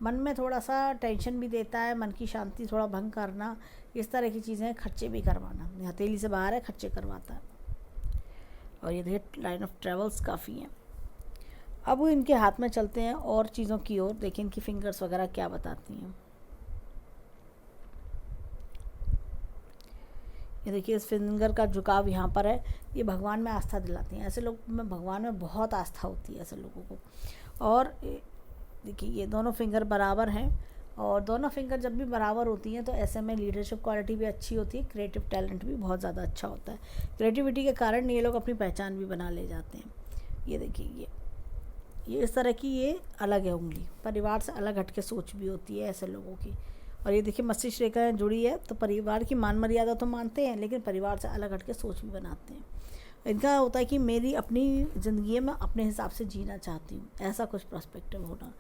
मन में थोड़ा सा टेंशन भी देता है, मन की शांति थोड़ा भंग करना, इस तरह की चीज़ें, खर्चे भी करवाना, हथेली से बाहर है, खर्चे करवाता है। और ये देखिए लाइन ऑफ ट्रेवल्स काफ़ी हैं। अब इनके हाथ में चलते हैं और चीज़ों की ओर, देखिए इनकी फिंगर्स वगैरह क्या बताती हैं। ये देखिए इस फिंगर का झुकाव यहाँ पर है, ये भगवान में आस्था दिलाती हैं। ऐसे लोग में भगवान में बहुत आस्था होती है ऐसे लोगों को। और देखिए ये दोनों फिंगर बराबर हैं, और दोनों फिंगर जब भी बराबर होती हैं तो ऐसे में लीडरशिप क्वालिटी भी अच्छी होती है, क्रिएटिव टैलेंट भी बहुत ज़्यादा अच्छा होता है। क्रिएटिविटी के कारण ये लोग अपनी पहचान भी बना ले जाते हैं। ये देखिए ये इस तरह की, ये अलग है उंगली, परिवार से अलग हट के सोच भी होती है ऐसे लोगों की। और ये देखिए मस्तिष्क रेखा जुड़ी है, तो परिवार की मान मर्यादा तो मानते हैं, लेकिन परिवार से अलग हट के सोच भी बनाते हैं। इनका होता है कि मेरी अपनी ज़िंदगी में अपने हिसाब से जीना चाहती हूँ, ऐसा कुछ पर्सपेक्टिव होना।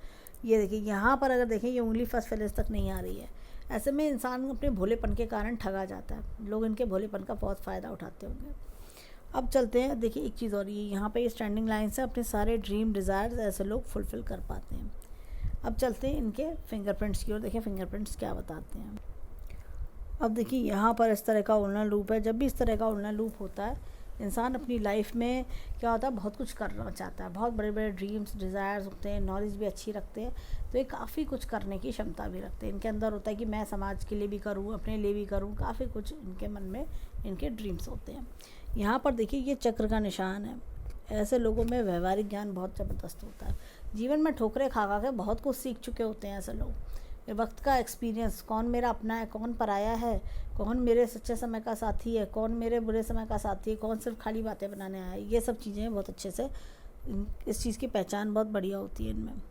ये देखिए यहाँ पर अगर देखें, ये उंगली फर्स्ट फेलिस तक नहीं आ रही है। ऐसे में इंसान अपने भोलेपन के कारण ठगा जाता है, लोग इनके भोलेपन का बहुत फ़ायदा उठाते होंगे। अब चलते हैं, देखिए एक चीज़ और, ये यहाँ पे स्टैंडिंग लाइन से अपने सारे ड्रीम डिज़ायर्स ऐसे लोग फुलफ़िल कर पाते हैं। अब चलते हैं इनके फिंगरप्रिंट्स की ओर, देखिए फिंगरप्रिंट्स क्या बताते हैं। अब देखिए यहाँ पर इस तरह का उल्लू लूप है। जब भी इस तरह का उल्लू लूप होता है, इंसान अपनी लाइफ में क्या होता है, बहुत कुछ करना चाहता है, बहुत बड़े बड़े ड्रीम्स डिज़ायर्स होते हैं, नॉलेज भी अच्छी रखते हैं, तो ये काफ़ी कुछ करने की क्षमता भी रखते हैं। इनके अंदर होता है कि मैं समाज के लिए भी करूँ, अपने लिए भी करूँ, काफ़ी कुछ इनके मन में इनके ड्रीम्स होते हैं। यहाँ पर देखिए ये चक्र का निशान है। ऐसे लोगों में व्यवहारिक ज्ञान बहुत ज़बरदस्त होता है। जीवन में ठोकरें खा खा के बहुत कुछ सीख चुके होते हैं ऐसे लोग। वक्त का एक्सपीरियंस, कौन मेरा अपना है, कौन पराया है, कौन मेरे सच्चे समय का साथी है, कौन मेरे बुरे समय का साथी है, कौन सिर्फ खाली बातें बनाने आया है, ये सब चीज़ें बहुत अच्छे से, इस चीज़ की पहचान बहुत बढ़िया होती है इनमें।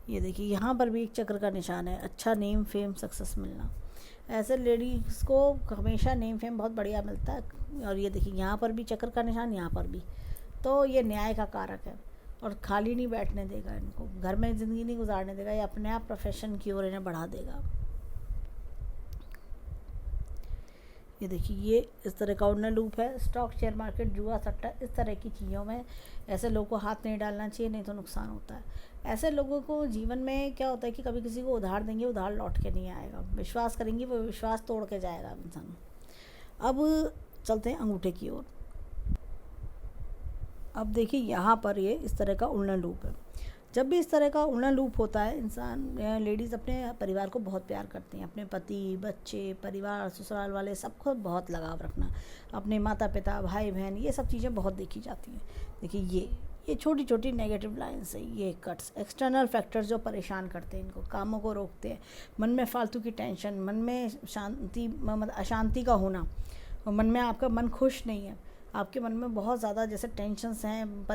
ये देखिए यहाँ पर भी एक चक्र का निशान है, अच्छा नेम फेम सक्सेस मिलना। ऐसे लेडीज़ को हमेशा नेम फेम बहुत बढ़िया मिलता है। और ये देखिए यहाँ पर भी चक्र का निशान, यहाँ पर भी, तो ये न्याय का कारक है और खाली नहीं बैठने देगा इनको, घर में ज़िंदगी नहीं गुजारने देगा, ये अपने आप प्रोफेशन की ओर इन्हें बढ़ा देगा। ये देखिए ये इस तरह का उन्नत लूप है। स्टॉक, शेयर मार्केट, जुआ, सट्टा, इस तरह की चीज़ों में ऐसे लोगों को हाथ नहीं डालना चाहिए, नहीं तो नुकसान होता है। ऐसे लोगों को जीवन में क्या होता है कि कभी किसी को उधार देंगे, उधार लौट के नहीं आएगा, विश्वास करेंगे वो विश्वास तोड़ के जाएगा इंसान। अब चलते हैं अंगूठे की ओर। अब देखिए यहाँ पर ये इस तरह का उल्लू लूप है। जब भी इस तरह का उल्लू लूप होता है, इंसान लेडीज़ अपने परिवार को बहुत प्यार करती हैं, अपने पति, बच्चे, परिवार, ससुराल वाले, सबको बहुत लगाव रखना, अपने माता पिता, भाई बहन, ये सब चीज़ें बहुत देखी जाती हैं। देखिए ये छोटी छोटी नेगेटिव लाइन्स है, ये कट्स, एक्सटर्नल फैक्टर्स जो परेशान करते हैं इनको, कामों को रोकते हैं, मन में फालतू की टेंशन, मन में शांति, मतलब अशांति का होना, और मन में आपका मन खुश नहीं है, आपके मन में बहुत ज़्यादा जैसे टेंशन्स हैं,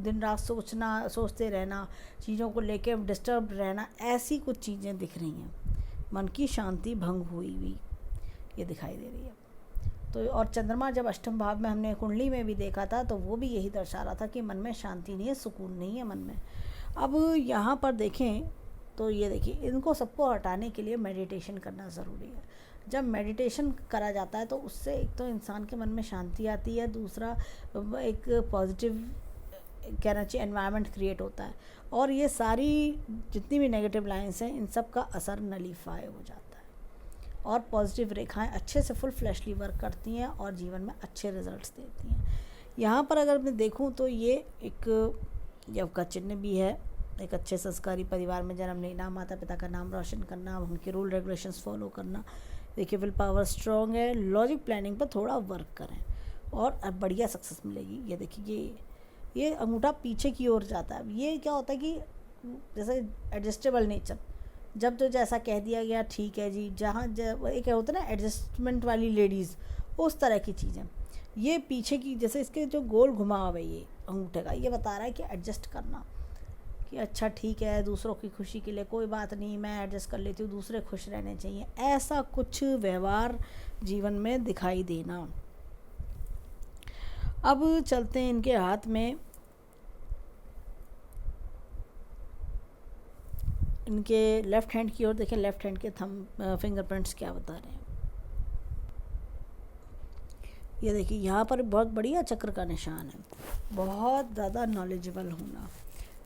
दिन रात सोचते रहना, चीज़ों को लेके डिस्टर्ब रहना, ऐसी कुछ चीज़ें दिख रही हैं। मन की शांति भंग हुई हुई ये दिखाई दे रही है। तो और चंद्रमा जब अष्टम भाव में हमने कुंडली में भी देखा था, तो वो भी यही दर्शा रहा था कि मन में शांति नहीं है, सुकून नहीं है मन में। अब यहाँ पर देखें तो ये देखिए, इनको सबको हटाने के लिए मेडिटेशन करना ज़रूरी है। जब मेडिटेशन करा जाता है तो उससे एक तो इंसान के मन में शांति आती है, दूसरा एक पॉजिटिव कहना चाहिए एनवायरनमेंट क्रिएट होता है, और ये सारी जितनी भी नेगेटिव लाइंस हैं इन सब का असर नलीफाई हो जाता है, और पॉजिटिव रेखाएं अच्छे से फुल फ्लैशली वर्क करती हैं और जीवन में अच्छे रिजल्ट्स देती हैं। यहाँ पर अगर मैं देखूँ तो ये एक यव का चिन्ह भी है। एक अच्छे संस्कारी परिवार में जन्म लेना, माता पिता का नाम रोशन करना, उनके रूल रेगुलेशंस फॉलो करना। देखिए विल पावर स्ट्रॉन्ग है, लॉजिक प्लानिंग पर थोड़ा वर्क करें और अब बढ़िया सक्सेस मिलेगी। ये देखिए ये अंगूठा पीछे की ओर जाता है। ये क्या होता है कि जैसे एडजस्टेबल नेचर, जब तो जैसा कह दिया गया ठीक है जी, जहाँ एक होता है ना एडजस्टमेंट वाली लेडीज़, उस तरह की चीज़ें। ये पीछे की जैसे इसके जो गोल घुमाव है ये अंगूठे का, ये बता रहा है कि एडजस्ट करना, कि अच्छा ठीक है, दूसरों की खुशी के लिए कोई बात नहीं, मैं एडजस्ट कर लेती हूँ, दूसरे खुश रहने चाहिए, ऐसा कुछ व्यवहार जीवन में दिखाई देना। अब चलते हैं इनके हाथ में, इनके लेफ़्ट हैंड की ओर देखें, लेफ़्ट हैंड के थंब फिंगरप्रिंट्स क्या बता रहे हैं। ये देखिए यहाँ पर बहुत बढ़िया चक्र का निशान है, बहुत ज़्यादा नॉलेजेबल होना।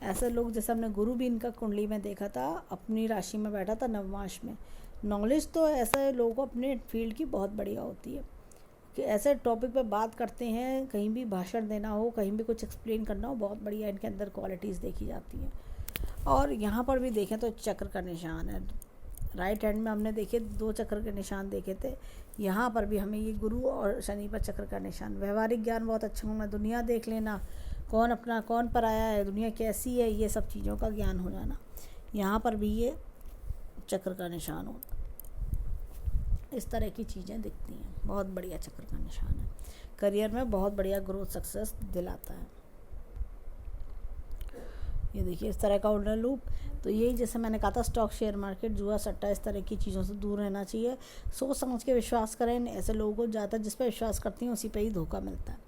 ऐसे लोग, जैसे हमने गुरु भी इनका कुंडली में देखा था, अपनी राशि में बैठा था नवमांश में। नॉलेज तो ऐसे लोगों को अपने फील्ड की बहुत बढ़िया होती है कि ऐसे टॉपिक पे बात करते हैं, कहीं भी भाषण देना हो, कहीं भी कुछ एक्सप्लेन करना हो, बहुत बढ़िया इनके अंदर क्वालिटीज़ देखी जाती हैं। और यहाँ पर भी देखें तो चक्र का निशान है, राइट हैंड में हमने देखे 2 चक्र के निशान देखे थे, यहाँ पर भी हमें ये गुरु और शनि पर चक्र का निशान। व्यवहारिक ज्ञान बहुत अच्छा होना, दुनिया देख लेना, कौन अपना कौन पराया है, दुनिया कैसी है, ये सब चीज़ों का ज्ञान हो जाना। यहाँ पर भी ये चक्र का निशान होता, इस तरह की चीज़ें दिखती हैं। बहुत बढ़िया चक्र का निशान है, करियर में बहुत बढ़िया ग्रोथ सक्सेस दिलाता है। ये देखिए इस तरह का उल्टा लूप। तो यही जैसे मैंने कहा था, स्टॉक, शेयर मार्केट, जुआ, सट्टा, इस तरह की चीज़ों से दूर रहना चाहिए। सोच समझ के विश्वास करें। ऐसे लोगों को ज़्यादातर जिस पर विश्वास करती हैं उसी पे ही धोखा मिलता है।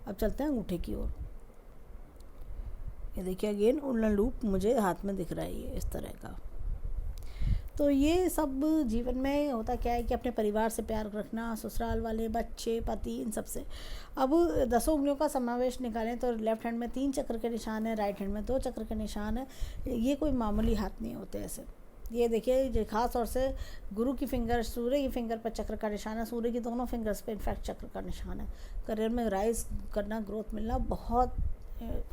अब चलते हैं अंगूठे की ओर। ये देखिए अगेन उल्टा लूप मुझे हाथ में दिख रहा है, ये इस तरह का। तो ये सब जीवन में होता क्या है कि अपने परिवार से प्यार रखना, ससुराल वाले, बच्चे, पति, इन सब से। अब 10 उंगलियों का समावेश निकालें तो लेफ्ट हैंड में 3 चक्र के निशान है, राइट हैंड में 2 चक्र के निशान है। ये कोई मामूली हाथ नहीं होते ऐसे। ये देखिए खास तौर से गुरु की फिंगर, सूर्य की फिंगर पर चक्र का निशान है, सूर्य की दोनों फिंगर्स पे इनफैक्ट चक्र का निशान है। करियर में राइज करना, ग्रोथ मिलना, बहुत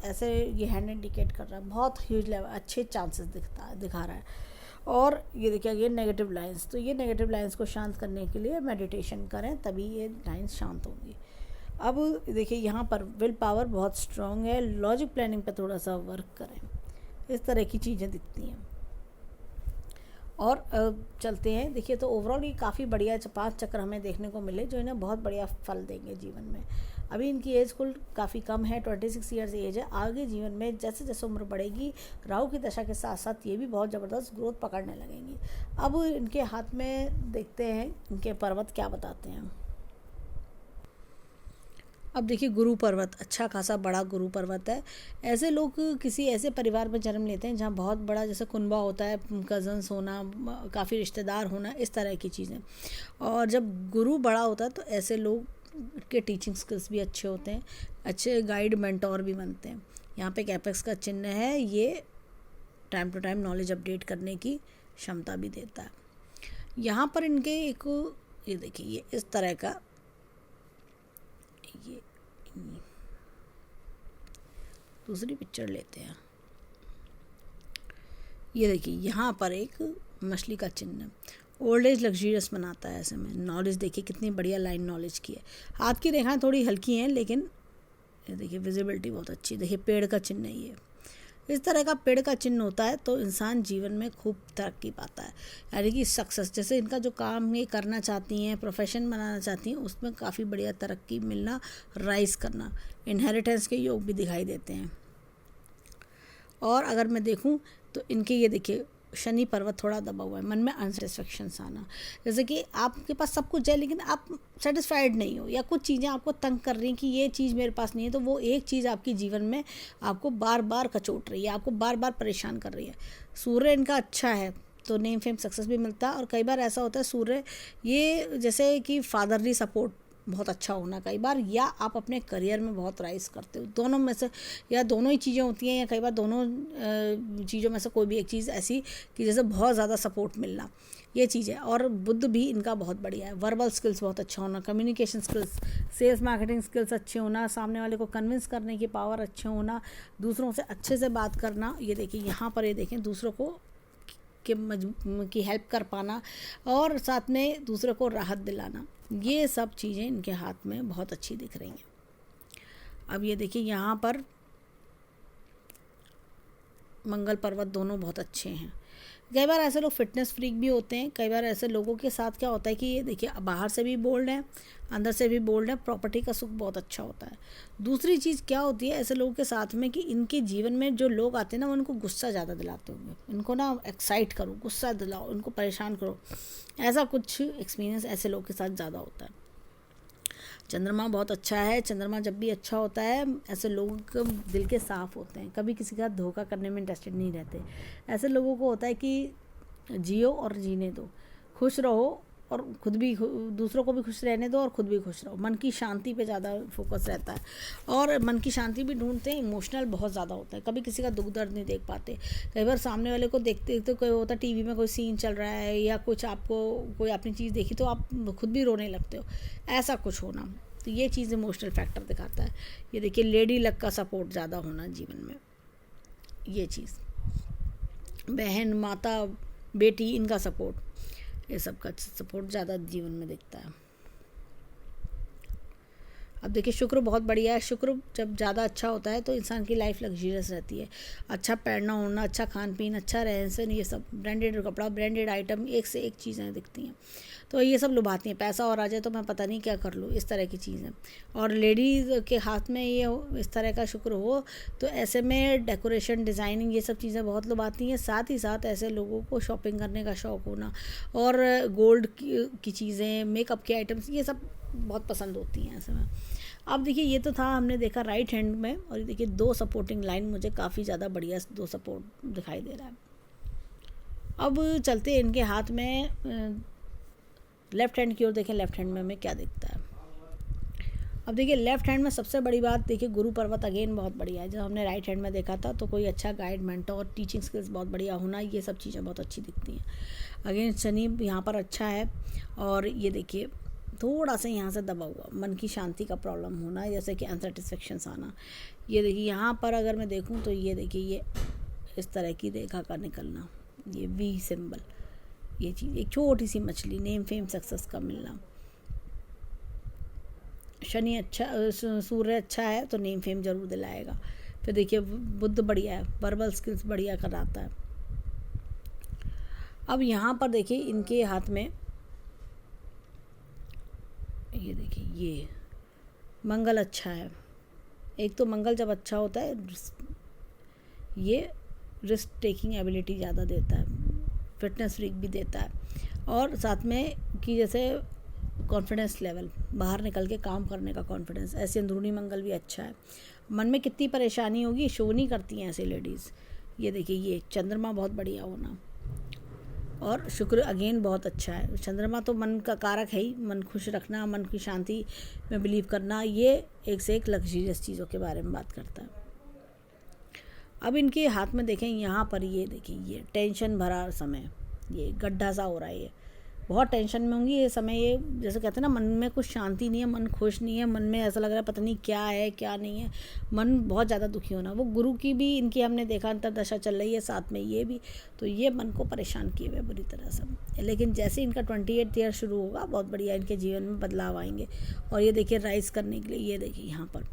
ऐसे ये हैंड इंडिकेट कर रहा है, बहुत ह्यूज लेवल, अच्छे चांसेस दिखा रहा है। और ये देखिए अगेन नेगेटिव लाइंस, तो ये नेगेटिव लाइंस को शांत करने के लिए मेडिटेशन करें, तभी ये लाइंस शांत होंगी। अब देखिए यहाँ पर विल पावर बहुत स्ट्रॉन्ग है, लॉजिक प्लानिंग पे थोड़ा सा वर्क करें, इस तरह की चीज़ें दिखती हैं। और चलते हैं, देखिए तो ओवरऑल ये काफ़ी बढ़िया 5 चक्र हमें देखने को मिले जो इन्हें बहुत बढ़िया फल देंगे जीवन में। अभी इनकी एज कुल काफ़ी कम है, 26 ईयर्स एज है। आगे जीवन में जैसे जैसे उम्र बढ़ेगी, राहु की दशा के साथ साथ ये भी बहुत ज़बरदस्त ग्रोथ पकड़ने लगेंगी। अब इनके हाथ में देखते हैं इनके पर्वत क्या बताते हैं। अब देखिए गुरु पर्वत अच्छा खासा बड़ा गुरु पर्वत है। ऐसे लोग किसी ऐसे परिवार में जन्म लेते हैं जहाँ बहुत बड़ा जैसे कुनबा होता है, कज़न्स होना, काफ़ी रिश्तेदार होना, इस तरह की चीज़ें। और जब गुरु बड़ा होता है तो ऐसे लोग के टीचिंग स्किल्स भी अच्छे होते हैं, अच्छे गाइड मेंटोर भी बनते हैं। यहाँ पे कैपेक्स का चिन्ह है, ये time to time knowledge update करने की क्षमता भी देता है। यहाँ पर इनके एक ये देखिए ये इस तरह का, ये दूसरी पिक्चर लेते हैं। ये देखिए यहाँ पर एक मछली का चिन्ह, ओल्ड एज लग्जरियस बनाता है ऐसे में। नॉलेज देखिए कितनी बढ़िया लाइन नॉलेज की है। हाथ की रेखाएं थोड़ी हल्की हैं, लेकिन ये देखिए विजिबिलिटी बहुत अच्छी। देखिए पेड़ का चिन्ह है ये, इस तरह का पेड़ का चिन्ह होता है तो इंसान जीवन में खूब तरक्की पाता है, यानी कि सक्सेस। जैसे इनका जो काम ये करना चाहती हैं, प्रोफेशन बनाना चाहती हैं, उसमें काफ़ी बढ़िया तरक्की मिलना, राइज करना, इनहेरिटेंस के योग भी दिखाई देते हैं। और अगर मैं देखूं तो इनके ये देखिए शनि पर्वत थोड़ा दबा हुआ है, मन में अनसेटिस्फेक्शंस आना, जैसे कि आपके पास सब कुछ है लेकिन आप सेटिस्फाइड नहीं हो, या कुछ चीज़ें आपको तंग कर रही हैं कि ये चीज़ मेरे पास नहीं है, तो वो एक चीज़ आपकी जीवन में आपको बार बार कचोट रही है, आपको बार बार परेशान कर रही है। सूर्य इनका अच्छा है तो नेम फेम सक्सेस भी मिलता है। और कई बार ऐसा होता है सूर्य ये जैसे कि फादरली सपोर्ट बहुत अच्छा होना कई बार, या आप अपने करियर में बहुत राइज करते हो, दोनों में से, या दोनों ही चीज़ें होती हैं, या कई बार दोनों चीज़ों में से कोई भी एक चीज़ ऐसी कि जैसे बहुत ज़्यादा सपोर्ट मिलना, ये चीज़ है। और बुद्ध भी इनका बहुत बढ़िया है, वर्बल स्किल्स बहुत अच्छा होना, communication skills, sales marketing skills अच्छे होना, सामने वाले को कन्विंस करने की पावर अच्छे होना, दूसरों से अच्छे से बात करना। ये देखिए यहाँ पर ये देखें दूसरों को की हेल्प कर पाना, और साथ में दूसरे को राहत दिलाना, ये सब चीज़ें इनके हाथ में बहुत अच्छी दिख रही हैं। अब ये देखिए यहाँ पर मंगल पर्वत दोनों बहुत अच्छे हैं। कई बार ऐसे लोग फिटनेस फ्रीक भी होते हैं, कई बार ऐसे लोगों के साथ क्या होता है कि ये देखिए बाहर से भी बोल्ड है, अंदर से भी बोल्ड है, प्रॉपर्टी का सुख बहुत अच्छा होता है। दूसरी चीज़ क्या होती है ऐसे लोगों के साथ में कि इनके जीवन में जो लोग आते हैं ना, वो उनको गुस्सा ज़्यादा दिलाते होंगे, इनको ना एक्साइट करो, गुस्सा दिलाओ, इनको परेशान करो, ऐसा कुछ एक्सपीरियंस ऐसे लोगों के साथ ज़्यादा होता है। चंद्रमा बहुत अच्छा है, चंद्रमा जब भी अच्छा होता है ऐसे लोगों के दिल के साफ़ होते हैं, कभी किसी का धोखा करने में इंटरेस्टेड नहीं रहते। ऐसे लोगों को होता है कि जियो और जीने दो, खुश रहो और खुद भी दूसरों को भी खुश रहने दो और खुद भी खुश रहो। मन की शांति पे ज़्यादा फोकस रहता है और मन की शांति भी ढूंढते हैं। इमोशनल बहुत ज़्यादा होता है, कभी किसी का दुख दर्द नहीं देख पाते। कई बार सामने वाले को देखते देखते कोई होता टीवी में कोई सीन चल रहा है या कुछ आपको कोई अपनी चीज़ देखी तो आप खुद भी रोने लगते हो, ऐसा कुछ होना। तो ये चीज़ इमोशनल फैक्टर दिखाता है। ये देखिए लेडी लक का सपोर्ट ज़्यादा होना जीवन में, ये चीज़ बहन माता बेटी इनका सपोर्ट, ये सब का सपोर्ट ज़्यादा जीवन में दिखता है। अब देखिए शुक्र बहुत बढ़िया है। शुक्र जब ज़्यादा अच्छा होता है तो इंसान की लाइफ लग्जरियस रहती है। अच्छा पहनना ओढ़ना, अच्छा खान पीन, अच्छा रहन सहन, ये सब ब्रांडेड कपड़ा, ब्रांडेड आइटम, एक से एक चीज़ें दिखती हैं। तो ये सब लुभाती हैं। पैसा और आ जाए तो मैं पता नहीं क्या कर लूँ, इस तरह की चीज़ें। और लेडीज़ के हाथ में ये इस तरह का शुक्र हो तो ऐसे में डेकोरेशन डिज़ाइनिंग ये सब चीज़ें बहुत लुभाती हैं। साथ ही साथ ऐसे लोगों को शॉपिंग करने का शौक़ होना और गोल्ड की चीज़ें, मेकअप के आइटम्स, ये सब बहुत पसंद होती हैं ऐसे में। अब देखिए ये तो था हमने देखा राइट हैंड में, और ये देखिए 2 सपोर्टिंग लाइन मुझे काफ़ी ज़्यादा बढ़िया 2 सपोर्ट दिखाई दे रहा है। अब चलते हैं इनके हाथ में लेफ़्ट हैंड की ओर। देखें लेफ़्ट हैंड में हमें क्या दिखता है। अब देखिए लेफ़्ट हैंड में सबसे बड़ी बात देखिए गुरु पर्वत अगेन बहुत बढ़िया है। जब हमने राइट हैंड में देखा था तो कोई अच्छा गाइड मेंटर, टीचिंग स्किल्स बहुत बढ़िया होना, ये सब चीज़ें बहुत अच्छी दिखती हैं। अगेन शनि यहाँ पर अच्छा है। और ये देखिए थोड़ा सा यहाँ से दबा हुआ मन की शांति का प्रॉब्लम होना, जैसे कि अनसेटिस्फेक्शंस आना। ये देखिए यहाँ पर अगर मैं देखूँ तो ये देखिए ये इस तरह की रेखा का निकलना, ये वी सिंबल, ये चीज़ एक छोटी सी मछली, नेम फेम सक्सेस का मिलना। शनि अच्छा, सूर्य अच्छा है तो नेम फेम जरूर दिलाएगा। फिर देखिए बुध बढ़िया है, वर्बल स्किल्स बढ़िया कराता है। अब यहाँ पर देखिए इनके हाथ में ये देखिए ये मंगल अच्छा है। एक तो मंगल जब अच्छा होता है ये रिस्क टेकिंग एबिलिटी ज़्यादा देता है, फिटनेस फ्रीक भी देता है, और साथ में कि जैसे कॉन्फिडेंस लेवल, बाहर निकल के काम करने का कॉन्फिडेंस, ऐसे अंदरूनी मंगल भी अच्छा है। मन में कितनी परेशानी होगी शो नहीं करती हैं ऐसे लेडीज़। ये देखिए ये चंद्रमा बहुत बढ़िया होना, और शुक्र अगेन बहुत अच्छा है। चंद्रमा तो मन का कारक है ही, मन खुश रखना, मन की शांति में बिलीव करना, ये एक से एक लग्जरियस चीज़ों के बारे में बात करता है। अब इनके हाथ में देखें यहाँ पर ये देखिए ये टेंशन भरा समय, ये गड्ढा सा हो रहा है, ये बहुत टेंशन में होंगी ये समय। ये जैसे कहते हैं ना मन में कुछ शांति नहीं है, मन खुश नहीं है, मन में ऐसा लग रहा है पता नहीं क्या है क्या नहीं है, मन बहुत ज़्यादा दुखी होना। वो गुरु की भी इनकी हमने देखा अंतरदशा चल रही है, साथ में ये भी, तो ये मन को परेशान किए हुए बुरी तरह से। लेकिन जैसे इनका 28th ईयर शुरू होगा बहुत बढ़िया इनके जीवन में बदलाव आएंगे। और ये देखिए राइज करने के लिए ये देखिए यहाँ पर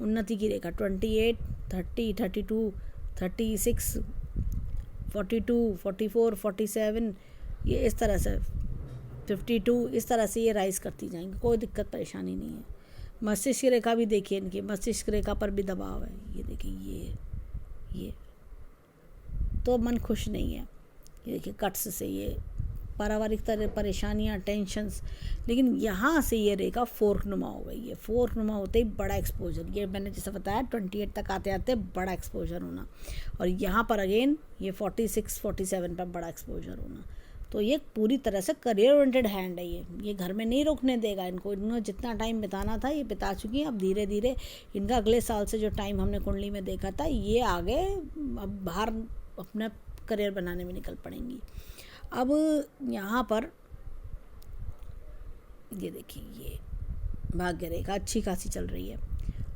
उन्नति की रेखा 28, 30, 32, 36, 42, 44, 47, ये इस तरह से 52, इस तरह से ये राइज करती जाएंगी, कोई दिक्कत परेशानी नहीं है। मस्तिष्क रेखा भी देखिए इनकी, मस्तिष्क रेखा पर भी दबाव है, ये देखिए ये तो मन खुश नहीं है। ये देखिए कट्स से ये पारिवारिक तरह परेशानियाँ, टेंशन्स, लेकिन यहाँ से ये रेखा फोर्क नुमा हो गई है। फोर्क नुमा होते ही बड़ा एक्सपोजर, ये मैंने जैसे बताया 28 तक आते आते बड़ा एक्सपोजर होना, और यहाँ पर अगेन ये 46, 47 पर बड़ा एक्सपोजर होना। तो ये पूरी तरह से करियर ओरिएंटेड हैंड है। ये घर में नहीं रोकने देगा इनको। इन्होंने जितना टाइम बिताना था ये बिता चुकी हैं। अब धीरे धीरे इनका अगले साल से जो टाइम हमने कुंडली में देखा था ये आगे अब बाहर अपना करियर बनाने में निकल पड़ेंगी। अब यहाँ पर ये देखिए ये भाग्य रेखा अच्छी खासी चल रही है,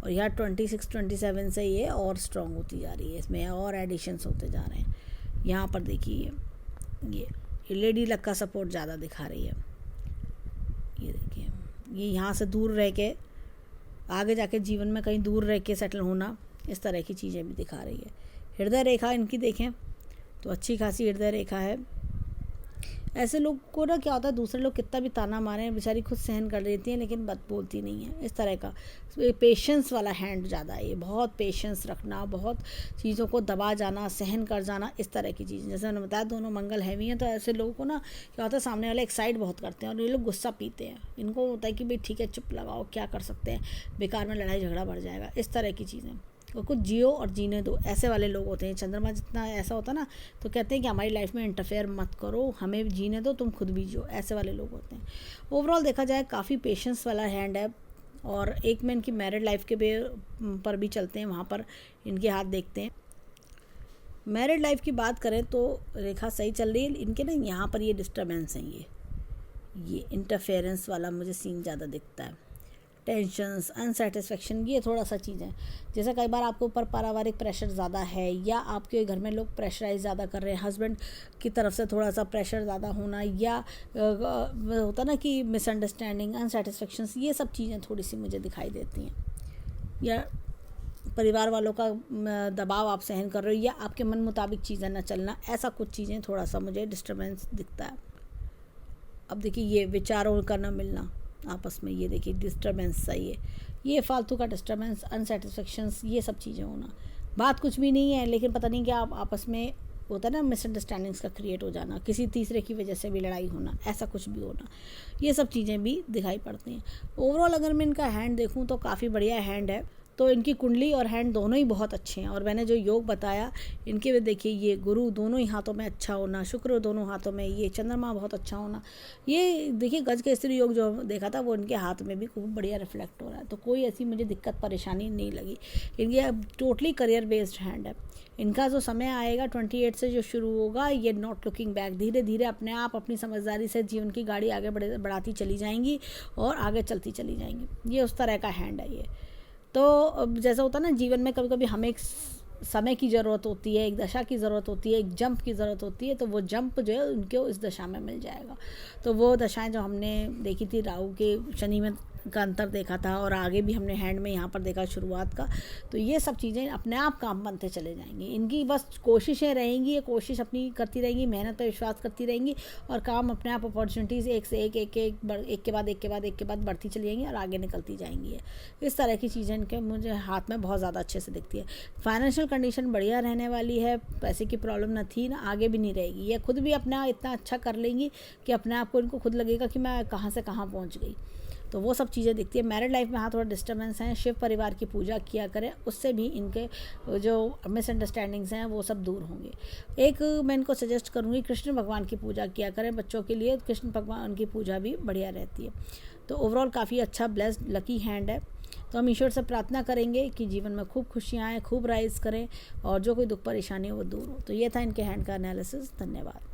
और यहाँ 26, 27 से ये और स्ट्रॉन्ग होती जा रही है, इसमें और एडिशंस होते जा रहे हैं। यहाँ पर देखिए ये लेडी लक का सपोर्ट ज़्यादा दिखा रही है। ये देखिए ये यहाँ से दूर रह के आगे जाके जीवन में कहीं दूर रह के सेटल होना, इस तरह की चीज़ें भी दिखा रही है। हृदय रेखा इनकी देखें तो अच्छी खासी हृदय रेखा है। ऐसे लोग को ना क्या होता है, दूसरे लोग कितना भी ताना मारें बेचारी खुद सहन कर लेती हैं लेकिन बात बोलती नहीं है, इस तरह का पेशेंस वाला हैंड ज़्यादा है। ये बहुत पेशेंस रखना, बहुत चीज़ों को दबा जाना, सहन कर जाना, इस तरह की चीज़। जैसे मैंने बताया दोनों मंगल हैवी हैं, तो ऐसे लोगों को ना क्या होता है सामने वाले एक्साइट बहुत करते हैं और ये लोग गुस्सा पीते हैं। इनको होता है कि भाई ठीक है चुप लगाओ, क्या कर सकते हैं, बेकार में लड़ाई झगड़ा बढ़ जाएगा, इस तरह की चीज़ें। और कुछ जियो और जीने दो, ऐसे वाले लोग होते हैं। चंद्रमा जितना ऐसा होता है ना, तो कहते हैं कि हमारी लाइफ में इंटरफेयर मत करो, हमें जीने दो, तुम खुद भी जियो, ऐसे वाले लोग होते हैं। ओवरऑल देखा जाए काफ़ी पेशेंस वाला हैंड है। और एक में इनकी मैरिड लाइफ के पर भी चलते हैं, वहाँ पर इनके हाथ देखते हैं। मैरिड लाइफ की बात करें तो रेखा सही चल रही है, इनके ना यहाँ पर ये डिस्टर्बेंस हैं, ये इंटरफेरेंस वाला मुझे सीन ज़्यादा दिखता है। टेंशन्स, अनसेटिस्फेक्शन, ये थोड़ा सा चीज़ है। जैसे कई बार आपके ऊपर पारिवारिक प्रेशर ज़्यादा है, या आपके घर में लोग प्रेशराइज ज़्यादा कर रहे हैं, हस्बैंड की तरफ से थोड़ा सा प्रेशर ज़्यादा होना, या होता ना कि मिसअंडरस्टैंडिंग, अनसेटिस्फेक्शंस, ये सब चीज़ें थोड़ी सी मुझे दिखाई देती हैं। या परिवार वालों का दबाव आप सहन कर रहे हो, या आपके मन मुताबिक चीज़ें ना चलना, ऐसा कुछ चीज़ें थोड़ा सा मुझे डिस्टर्बेंस दिखता है। अब देखिए ये विचारों का ना मिलना आपस में, ये देखिए डिस्टर्बेंस सही है, ये फालतू का डिस्टर्बेंस, अनसेटिस्फेक्शंस, ये सब चीज़ें होना। बात कुछ भी नहीं है, लेकिन पता नहीं क्या आप आपस में होता है ना, मिसअंडरस्टैंडिंग्स का क्रिएट हो जाना, किसी तीसरे की वजह से भी लड़ाई होना, ऐसा कुछ भी होना, ये सब चीज़ें भी दिखाई पड़ती हैं। ओवरऑल अगर मैं इनका हैंड देखूँ तो काफ़ी बढ़िया हैंड है। तो इनकी कुंडली और हैंड दोनों ही बहुत अच्छे हैं। और मैंने जो योग बताया इनके में देखिए, ये गुरु दोनों ही हाथों में अच्छा होना, शुक्र दोनों हाथों में, ये चंद्रमा बहुत अच्छा होना, ये देखिए गज के स्त्री योग जो देखा था वो इनके हाथ में भी खूब बढ़िया रिफ्लेक्ट हो रहा है। तो कोई ऐसी मुझे दिक्कत परेशानी नहीं लगी। इनके टोटली करियर बेस्ड हैंड है। इनका जो समय आएगा 28 से जो शुरू होगा, ये नॉट लुकिंग बैक, धीरे धीरे अपने आप अपनी समझदारी से जीवन की गाड़ी आगे बढ़ाती चली जाएंगी और आगे चलती चली जाएंगी। ये उस तरह का हैंड है ये। तो जैसा होता है ना, जीवन में कभी कभी हमें एक समय की ज़रूरत होती है, एक दशा की ज़रूरत होती है, एक जंप की ज़रूरत होती है, तो वो जंप जो है उनको इस दशा में मिल जाएगा। तो वो दशाएं जो हमने देखी थी, राहु के शनि में का अंतर देखा था, और आगे भी हमने हैंड में यहाँ पर देखा शुरुआत का, तो ये सब चीज़ें अपने आप काम बनते चले जाएंगी। इनकी बस कोशिशें रहेंगी, ये कोशिश अपनी करती रहेंगी, मेहनत पर विश्वास करती रहेंगी, और काम अपने आप, अपॉर्चुनिटीज़ एक से एक के बाद एक के बाद बढ़ती चली जाएंगी और आगे निकलती जाएंगी। इस तरह की चीज़ें इनके मुझे हाथ में बहुत ज़्यादा अच्छे से दिखती है। फाइनेंशियल कंडीशन बढ़िया रहने वाली है, पैसे की प्रॉब्लम न थी ना आगे भी नहीं रहेगी। ये खुद भी अपना इतना अच्छा कर लेंगी कि अपने आप को इनको खुद लगेगा कि मैं कहाँ से कहाँ पहुँच गई। तो वो सब चीज़ें दिखती है। मैरिड लाइफ में हाँ थोड़ा डिस्टर्बेंस हैं, शिव परिवार की पूजा किया करें, उससे भी इनके जो मिसअंडरस्टैंडिंग्स हैं वो सब दूर होंगे। एक मैं इनको सजेस्ट करूँगी, कृष्ण भगवान की पूजा किया करें। बच्चों के लिए कृष्ण भगवान की पूजा भी बढ़िया रहती है। तो ओवरऑल काफ़ी अच्छा ब्लेस्ड लकी हैंड है। तो हम ईश्वर से प्रार्थना करेंगे कि जीवन में खूब खुशियाँ आएँ, खूब राइज करें, और जो कोई दुख परेशानी हो वो दूर हो। तो ये था इनके हैंड का एनालिसिस। धन्यवाद।